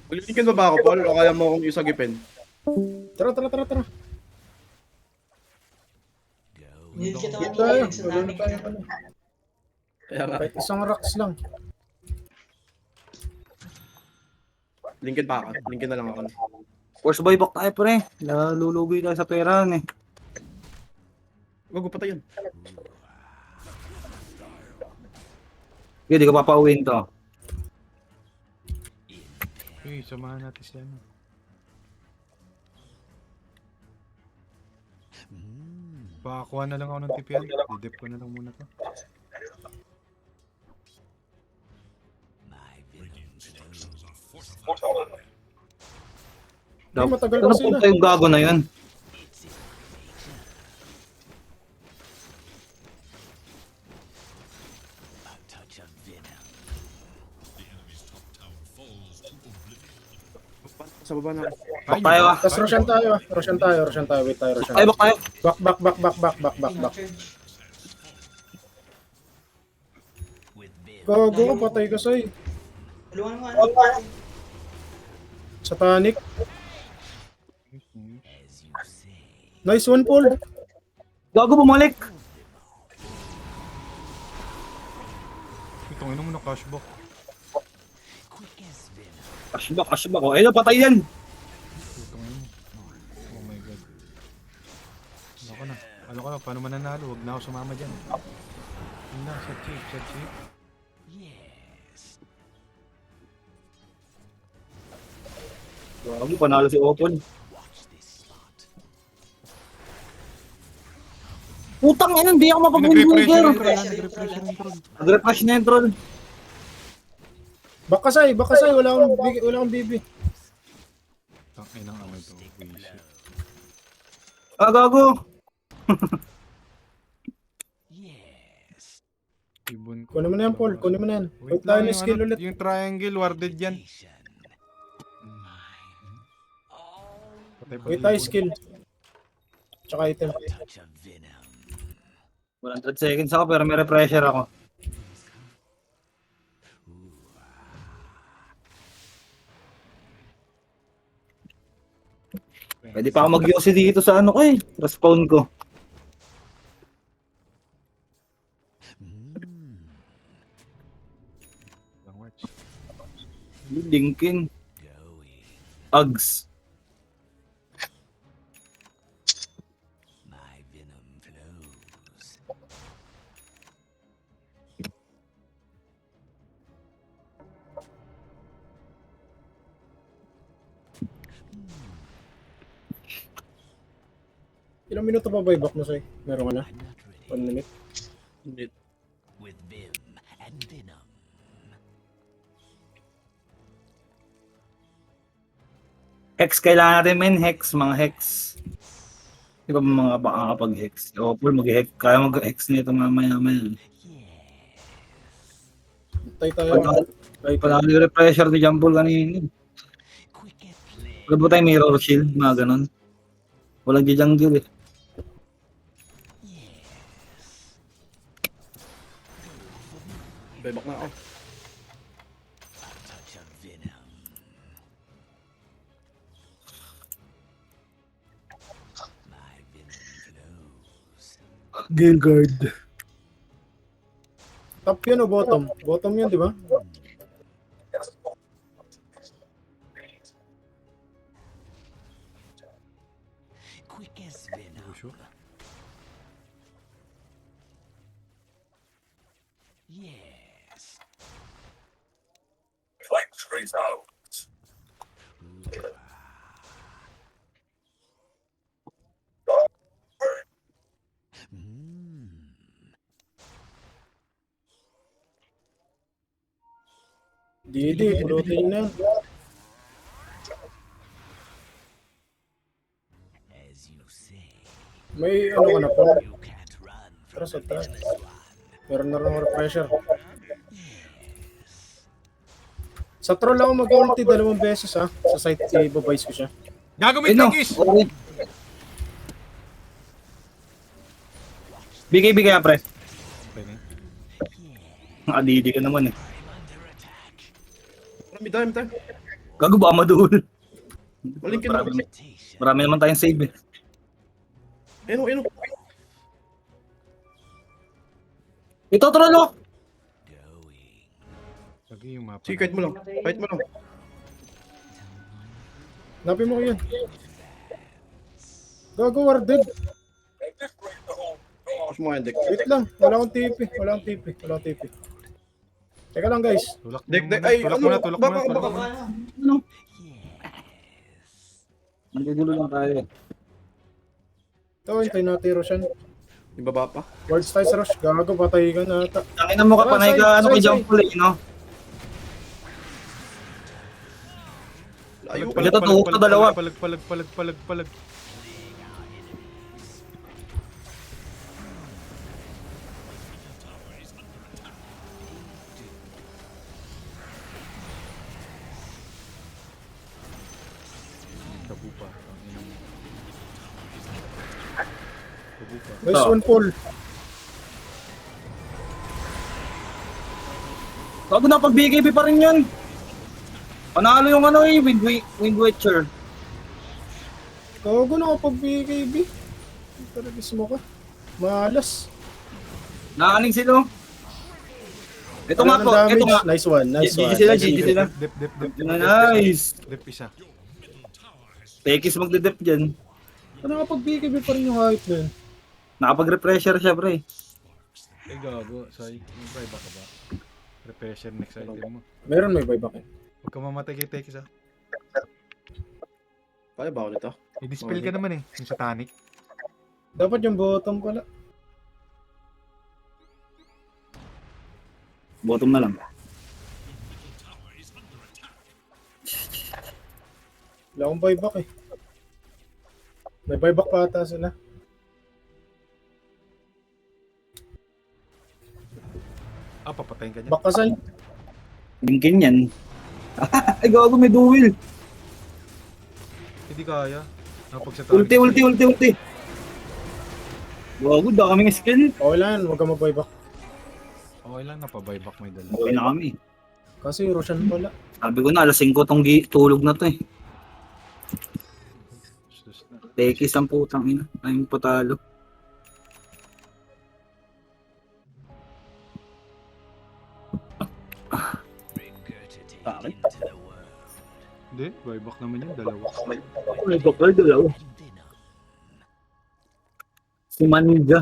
Ulitin ba ako, Paul? O kaya mo akong isagipin? Tara. Hindi kita Dito kanina tayo. nagsanaming ka. Kaya nga. Kahit isang rocks lang. Lincoln pa ako. Lincoln na lang ako. Force buyback tayo pre. Lulugi tayo sa perahan eh. Wag ko patay yan. Hindi ko papauwiin to. Okay, samahan natin sila. Pakakuha na lang ako ng TPL. Didip ko na lang muna to. My villains Structures are fortified. Ay, matagal Ano pa sila. punta yung gago na yun? a touch of venom. The enemy's top tower falls to oblivion. Sa baba na. Back tayo ah. Tapos Roshan tayo. Wait tayo, Roshan. Ay, back tayo. Back. With venom. Gago, patay ka, Sai. Tulungan mo ano. Satanic. As you say. Nice one, Paul. Gago bumalik. Itong ino mo na cashback. Quick as venom. Cashback. Oh, ayun, patay yan. Itong ino. Oh my god. Ano ka na, paano mananalo? Huwag na ako sumama dyan. Yun na, sa cheap. Yes. Gago, panalo si Opon. Watch this spot. Putang ina, hindi ako Nag-refresh mapag-win yung troll, nag-refresh yung troll. Nag-refresh na yung troll. Bakasay, wala akong BB. Tangay ng amay to. Visit. Ah, gago. Yes. Ibon ko. Kunin mo na yan, Paul. Kunin mo na yan. Wait Huwag tayo lang, ng yung, skill ano, ulit. yung triangle, warded yan. Patay pa Wait yung tayo ibon. skill. Tsaka item. Touch of venom. 100 seconds ako pero may refresher ako. Pwede pa ako mag-yosi dito sa ano ko eh. Respawn ko. Lang watch. Linkin. Going. Uggs. My venom flows. Ilang minuto pa buyback mo, Sai? Meron ka na? I'm not ready. 1 minute. Hindi. With vim and venom. Hex kailangan natin men. Hex. Mga hex. Di ba mga makakapag-hex? O, Paul, mag-hex. Kaya mag-hex nito mamaya-maya. Tay tayo. Pala yung refresher ni Jambol kanina. Quick at play. Wala ba tayo mirror shield? Mga ganun. Walang jungle eh. Bebak na ako. Touch of venom. My venom flows. Gilgard. Top yun o bottom? Bottom yun, di ba? Quick as venom. Sure. Yes. Mm. Didi, pulutin na. As you say, May ano ka na po? you can't run Tara from sa the taas. venomous one. Meron na rin refresher. Sa troll ako mag-ulti 2 beses ha. Sa site, i-babice ko siya. Gago may no. Tekis! Okay. Bigay kaya pre. Okay na. Nakadidi ka naman eh. Marami tayo. Gago ba madul? Maling ka na. Marami naman tayong save eh. Ayun. Ito troll oh! Lagi yung mapa. Sige, kahit mo lang. Napin mo ko yun. Gago warded. Push mo yan, Dek. Wait lang. Wala akong TP. Teka lang guys. Tulak mo Dek, muna. ay, Tulak ano? mo na, tulak mo na. Baka- tulak mo baka- na. Ano? Nagugulo lang tayo eh. Ito, hintayin natin Roshan. Ibaba pa. Words tayo sa Rosh. Gago, patay ka na ata. Tangina mo ka Ah, panay side, ka ano kay side, Jambol eh, no? Layo ka. Palag- tuhok na dalawa. Palag. Tabu pa. Tangina mo. Tabu pa. Nice one, Paul. Gago na pag BKB pa rin yan. Panalo yung ano eh, Wind Witcher. Gago na kapag BKB. Taragis mo ka. Malas. Nakaling sila. Ito nga Wala po, ng ito damage. nga. Nice one. GG sila, GG sila. Dip. Nice. Dip isa. Tekis magde-dep dyan. Ano kapag BKB pa rin yung hype na yun? Nakapag-refresher siya, pre. Eh gago. Say, yung try baka ba? Refresher next item mo. Meron may buyback eh. Huwag ka mamatay kay Tekis ah. Kaya ba ako nito? I-dispel ka naman eh. Yung satanic. Dapat yung bottom pala. Bottom na lang. Wala akong buyback eh. May buyback pa ata sila. Papatayin ka niya. Back kasay. Bingkin yan. Ay, gago, may duel. Hindi kaya. Napag sa Ulti. Gago, da kaming skill. Okay lang yan, huwag ka mag-buyback. Okay lang, napabuyback may dala. Okay na kami. Kasi Roshan wala. Sabi ko na, alas 5 tong tulog na to eh. Sus na. Tekis ang putang ina. Ayun patalo. Regurgitate Bakit? into the world. Hindi, buyback naman yun, dalawa. May bakal dalaw. Venom. Si Manga.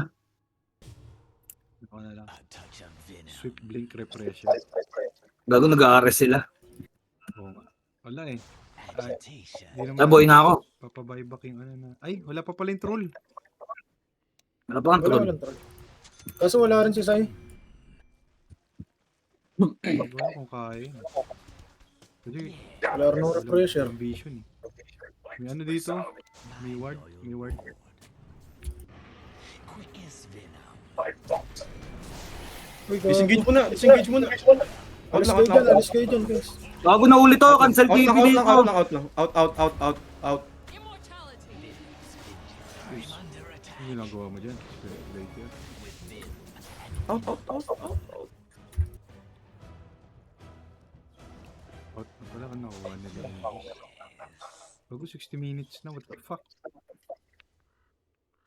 Ako na lang. A touch of venom. Sweep blink repression. Gago, nag-aares sila. Oo nga. Wala eh. Agitation. Hindi naman Naboy na ako. papabuyback yung ano na. Ay, wala pa pala yung troll. Wala pa ang Wala, troll. walang troll. Kaso wala rin si Sai. Hindi ko alam kung kaya yun. Kasi, Wala rin ng refresher. ambition eh. May ano dito? May ward? May ward? Quick as venom. Uy, Disengage gago. mo na, disengage mo na. Out Alis lang, kayo out dyan, lang. alis kayo dyan, guys. Gago na ulit to. Cancel Out TV lang, out lang, dito. out lang, out lang. Out. Immortality. Ano ginagawa mo dyan? Later. Out. Out na pala ka nakuha nila. Bago 60 minutes na, what the fuck?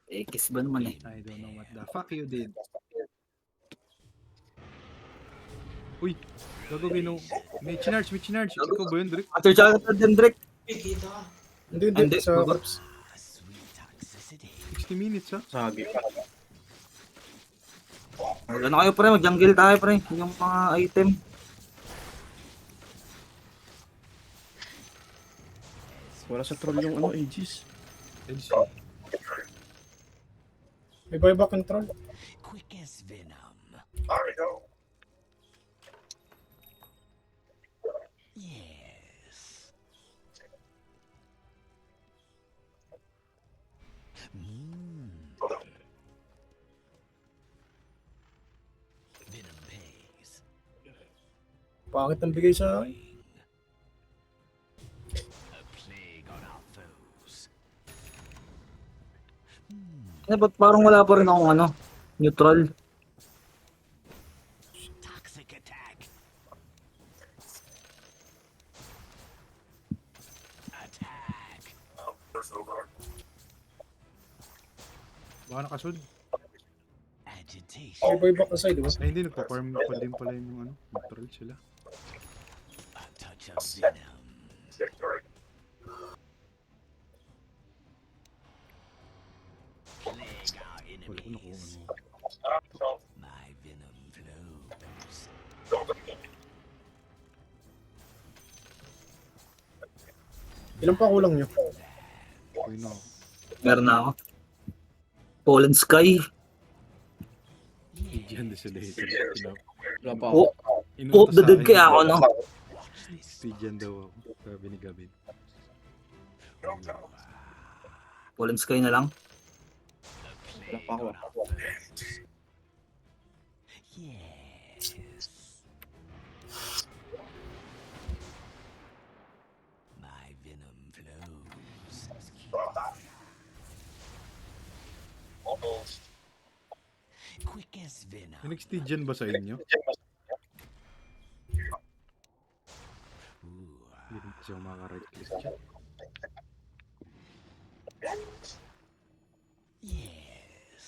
Tekis ba naman eh. I don't know what the fuck you did. Uy! Gago may chinarge. Ikaw ba yun, Drake? After Charlotte and Drake. Kita ka. Hindi, Hindi, sa bago. corpse. A sweet toxicity. 60 minutes ha? Sagi. Wala na kayo pre. Mag-jungle tayo pre. Yung mga item. Wala sa troll yung ano, Aegis. LC. May buyback and troll. Quick as venom. Yes. Venom pays. Pangit ang bigay sa akin. A plague on our foes. Eh, ba't parang wala pa rin akong ano? Neutral. Toxic attack. Attack. Baka nakasud. Agitation. May buyback aside, di ba? Ay hindi, nagpa-farm pa din pala yung ano. Neutral sila. A touch of venom. Plague our Wala ko nakuha enemies. ano. My venom flows. Ilan pa kulang nyo? Okay na ako. Meron na ako. Fallen Sky. Diyan na sila ito. Wala pa ako. Oh, the dead kaya ako no? Diyan daw ako. Sabi ni Gavin. Fallen Sky na lang. Wala pa ako. Yes. My venom flows. Quick as venom. May nag-Stygian ba sa inyo? Ooh, Hindi rin kasi ako makaka-right click dyan. yes.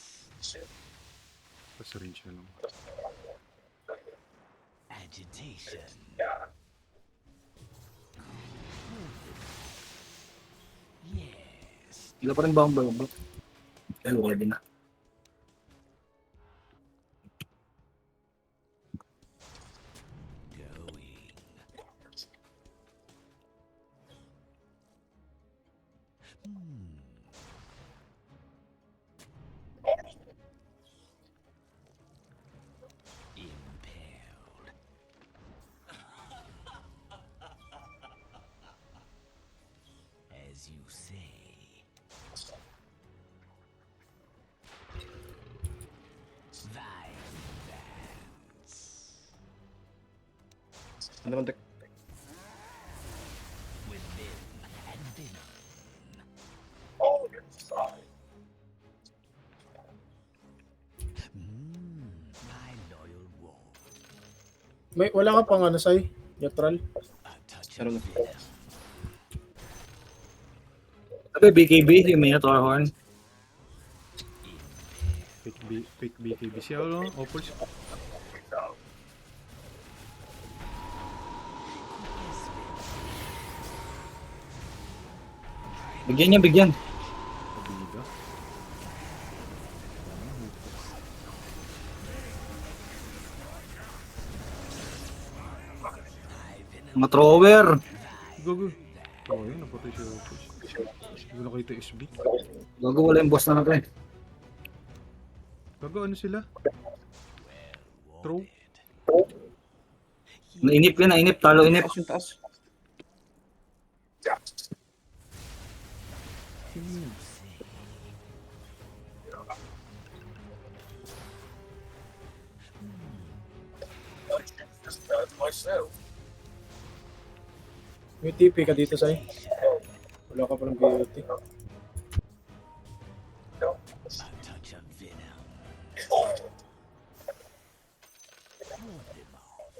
Tapos range na lang. Agitation. Yes. Wala pa rin ba akong buyback? Ay, wala din na. Going. Impaled. Ano kontek? With vim and venom. My loyal ward. Wala ka pang ano, Sai? Neutral. A touch Meron of na. venom. Sabi, BKB, yung Minotaur Horn. Fake BKB siya, no? Opals. Bigyan niya, bigyan. Kabida. Mga thrower. Go. Oh, yun. Napatay siya Opals. Hindi ko nakita SB. Gago, wala yung boss na natin. Gago, ano sila? Throw? Nainip yan, nainip. Talo inip. Taas yung taas. May TP ka dito, Sai. Wala ka palang beauty. A touch of venom. Hold them off.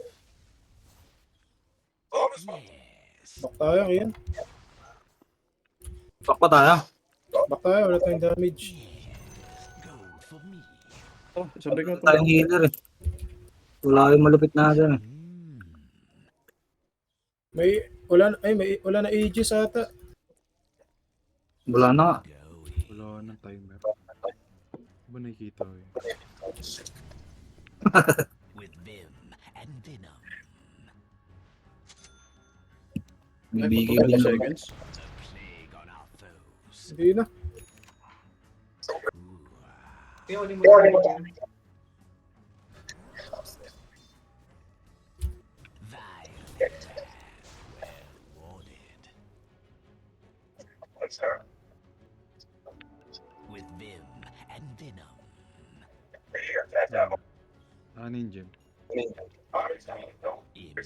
Yes. Back tayo, Ian. Fuck pa tayo. Back tayo, wala tayong damage. Gold for me. Oh, isang break na ito. Tayong healer eh. Wala yung malupit na dyan. Wala na Aegis ata. Wala na nga. Wala nang timer. Ba nakikita ko yun? With vim and venom. Ay, Bibigay 40 din. seconds. The plague on our foes. Hindi na. Kaya ulit mo yung game. Violent. Well warded. With vim and venom. Anin gem.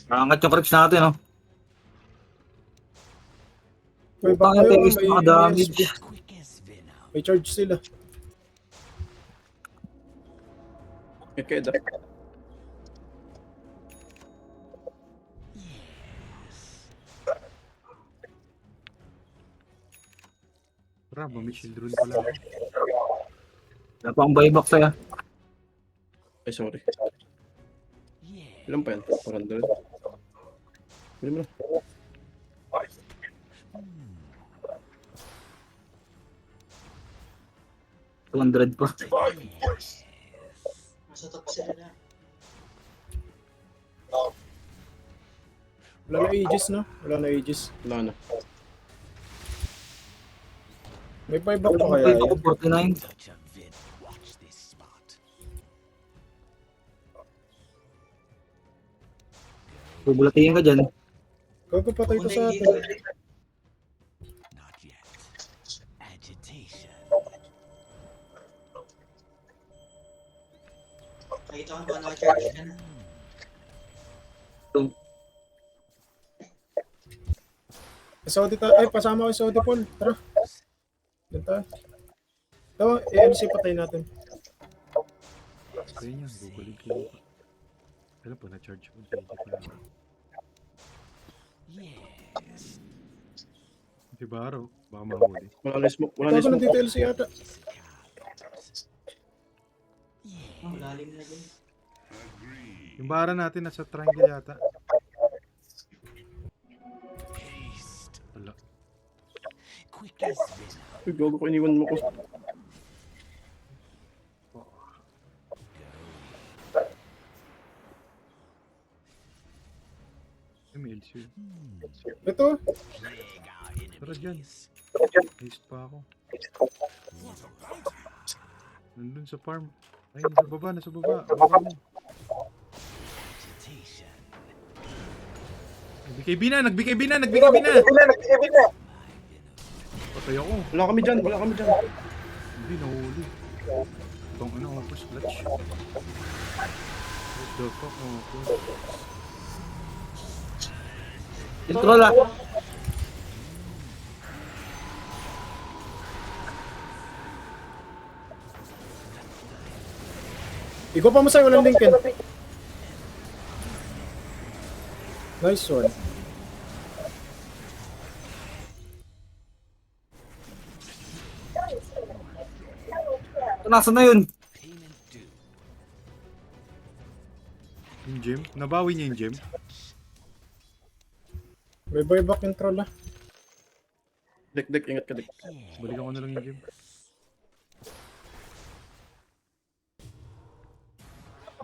Nakangat yung creeps natin, no? May back Pangit tayo, yung mga damage. Quick as venom. may charge sila. May keda. Tara, may shield rune pala ako. Wala pa akong buyback sa'yo. Ay, sorry. Yeah. Ilan pa yan? 400. Pwede mo na. $200 pa. Nasa top sila na. Wala na Aegis, no? Wala na Aegis. Wala na. May buyback pa kaya Buyback ko yun? 49. Touch of venom. Watch this spot. Bubulatiin ka dyan. Gago patay to sa Una atin. yung Not yet. Agitation. Nakita ko ba naka-charge ka na? Saudi tayo. Ay, pasama ko sa Saudi Paul. Tara. Doon tayo. Ito, AMC patay natin. Kaya niya, gugulig ko. Alam po, na-charge ko. Sige pa. Yes. Si Baro, baka mahuli. Wala na smoke. Wala na Gago, smoke. nandito LC yata. Oh, lalim na din. Yung bara natin nasa triangle yata. Haste. Wala. Quick as venom. Uy, gago ko, iniwan mo ko. MLC. Ito. Plague our Tara dyan. enemies. Haste pa ako. Nandun sa farm. Ay, nasa baba, nasa baba. Baba mo. Agitation. Nag-BKB na! Nag-BKB na! Patay ako. Wala kami dyan. Wala kami dyan. Hindi, nahuli. Itong ano, first clutch. What the fuck, oh, Control ah. Ikaw pa Masay, walang Lincoln. Nice one. Nasaan na yun? Payment due. Yung gem? Nabawi niya yung gem? May buyback yung troll ah. Dek, ingat ka, Dek. Balikan ko na lang yung gem.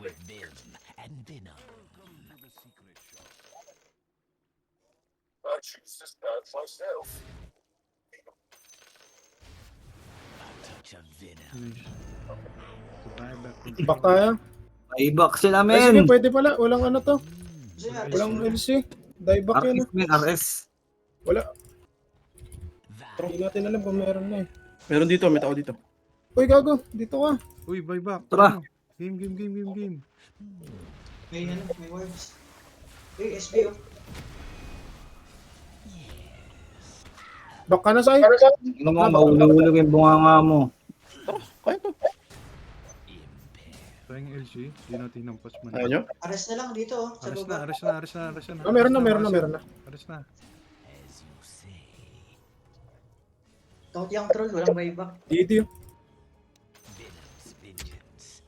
With Vim and Venom. A touch of Venom. Nice. Buyback. Back tayo. Buyback sila, Ay, sige, men. pwede pala. Walang ano to. Kasi nga, Walang LC. Dieback yun RS, ah. men, RS. Wala. Val. Hindi natin alam kung meron na eh. Meron dito, may tao dito. Uy, gago. Dito ka. Uy, buyback. Tara. Ano? Game. may ano, may words. Uy, SB oh. Back ka na, Sai. Ano mo, mahulog yung bunganga mo. Kaya to. Tayong LC. Hindi natin nampas man. Ayaw nyo? Aras na lang dito oh, sa Aras baba. na. Ah, meron na. Aras na. As you say. Tot yung troll, walang buyback. Dito. Venom's vengeance.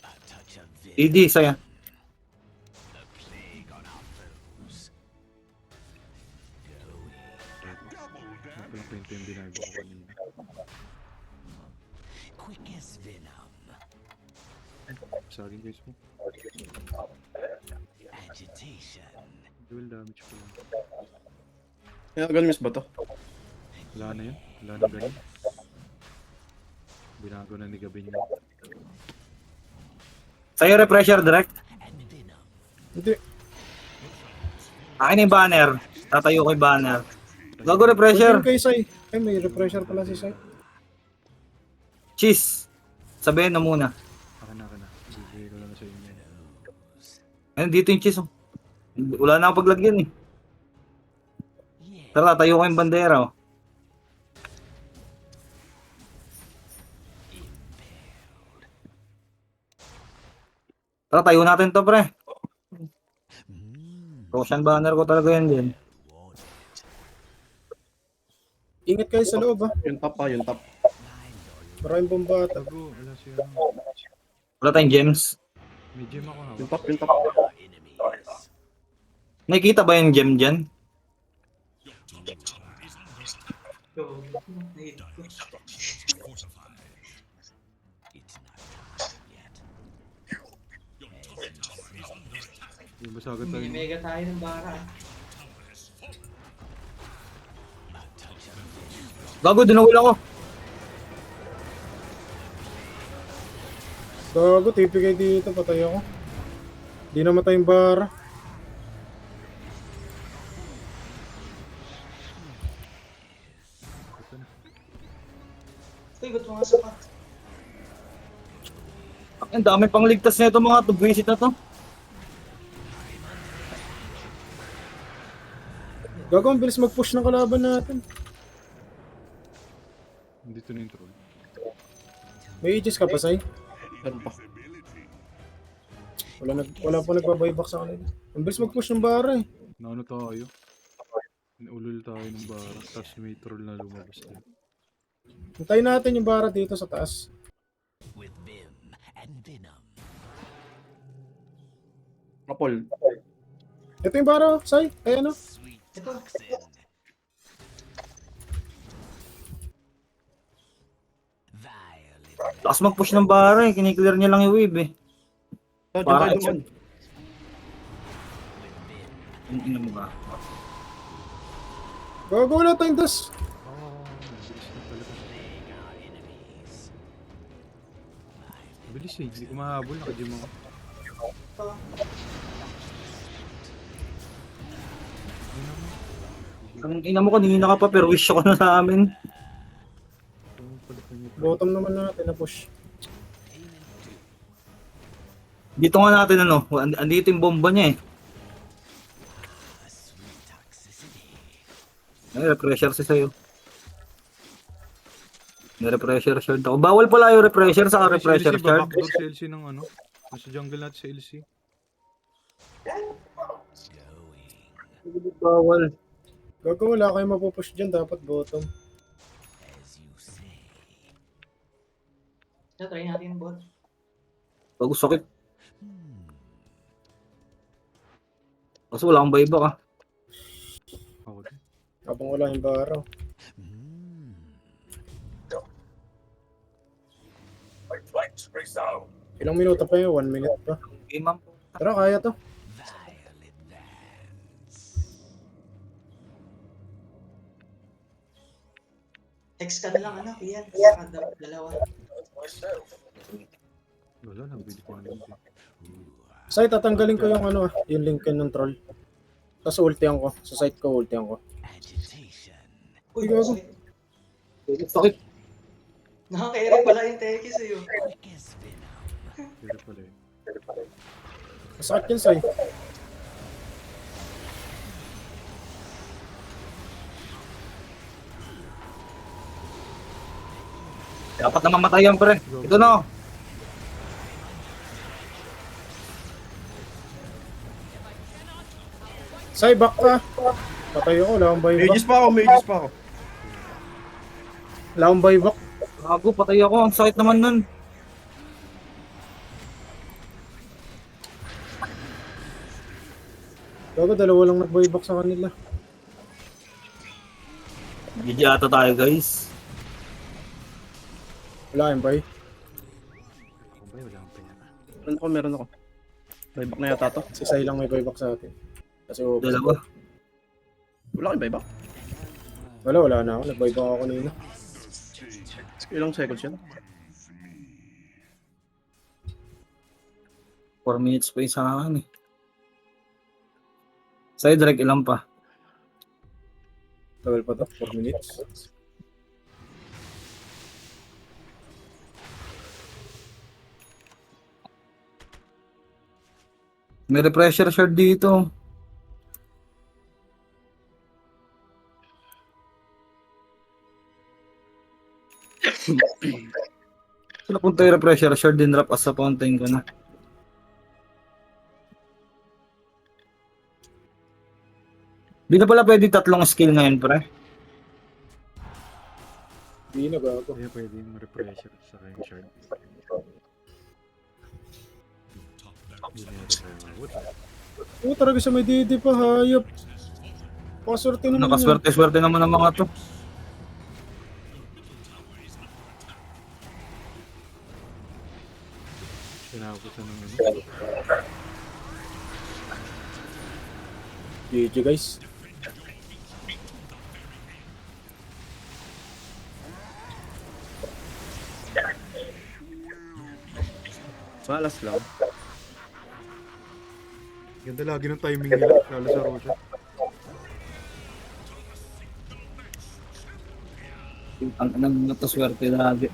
A touch of Venom. Idi, saya. The plague on our foes. Walang kwento yung binago ko kanina. Quick as Venom. Sa akin guys mo. Agitation. Dual damage ko lang. Kaya ganun miss ba to? Wala na yun. Wala na ganun. Binago na ni Gabin yun. Sa'yo refresher direct. And Venom. Hindi. Akin na yung banner. Tatayo ko yung banner. Gago refresher. Pwede kay Sai. Ay, may refresher pala si Sai. Cheese. Sabihin na muna. Akin na. Bibigay ko lang sa inyo. Ayun, dito yung cheese. Oh. Wala na akong paglagyan eh. Yeah. Tara, tayo ko yung bandera. Oh. Tara, tayo natin to, pre. Roshan banner ko talaga yan din. Ingat kayo sa loob ah. Yung top yung top. Maraming bombata. Tago, wala siya. Wala tayong gems. May gem ako Yung hawak. top, yung top. Enemies. Nakikita ba yung gem dyan? Yo, nahit ko. Fortified. It's not time yet. Yung basagan tayo. Mega tayo ng bara. A touch of Venom. Gago, dinawil ako. Gago, tipigay dito. Patay ako. Di namatay yung bara. Uy, ba't mga sapat? Ang dami pang ligtas na ito mga tugwisit na to. Gago, ang bilis mag-push ng kalaban natin. Dito na yung troll. May aegis ka pa, Sai? Meron pa. Wala pa nagbabayback sa kanila. Ang bilis mag-push ng bara eh. Naano tayo? Ulul tayo ng barak. Tapos may troll na lumabas din. Hintayin natin yung bara dito sa taas. With Vim and Venom. Kapol. Ito yung bara, Sai. Ay ano? Sweet Ito. toxin. Vile. Lakas mag-push ng bara eh. Kiniklear niya lang yung wave eh. Ah, Para- dyan tayo duman. Ang ina mo ba? Gago, wala tayong das. Mabilis na talaga. Plague our enemies. Mabilis eh. Hindi ko mahabol. Naka-gym ako. Ang ina mo kanina ka pa pero wish ako na sa amin. Bottom naman natin na push. Dito nga natin ano. Andito yung bomba niya eh. Repressure si sa'yo. May repressure shard ako. Bawal pala yung repressure sa repressure LC, shard. backdoor si LC ng ano. Nasa jungle natin si LC. Bawal. Gago, wala kayong mapupush dyan. Dapat bottom. As you say. So, try natin bot. Bago sakit. Kasi wala akong buyback ah. Ako din. Habang wala yung baraw. Ilang minuto pa yun? 1 minute pa. Game ma'am. Tara, kaya to. Violet Vance. Hex ka na lang, anak. Yan. Saka dalawa. Wala, nabili ko na LC. Site, tatanggalin ko yung ano yung Lincoln ng troll. Tapos ultihan ko. Sa site ko, ultihan ko. Agitation. Uy, gago. Sakit. Nakaka-ere pala yung Tekis sa'yo. Guess venom. Pero pala eh. Masakit yun, Sai. Dapat na mamatay yan pre. Ito na. Sai, back ka. Patay ako, wala akong buyback. Mages pa ako, mages pa ako. Wala akong buyback. Gago, patay ako. Ang sakit naman nun. Gago, dalawa lang nag-buyback sa kanila. GG ata tayo guys. Wala kayong buy. Kung ba, wala akong pera. Meron ako. Buyback na yata to. Si Sai lang may buyback sa atin. Kasi Dalawa. Wala kang buyback? wala na ako. Nag-buyback ako kanina. Ilang seconds yan? 4 minutes pa yung sa akin eh. Sa'yo direct ilan pa? Tagal pa to, 4 minutes. May repressure shard dito. Sila punta yung repressure shard din drop as sa fountain ko na. Di na pala pwede tatlong skill ngayon pre. Hindi na gago. Kaya pwede yung repressure sa yung shard. Hindi na ito tayo mawut. Oo, talaga siya may DD pa, hayop. Paswerte naman yan. Nakaswerte-swerte naman ang mga to. Sinabutan ng ano. GG guys. Malas lang. Ganda lagi ng timing nila, lalo sa Roshan. Ang nagtaswerte lagi.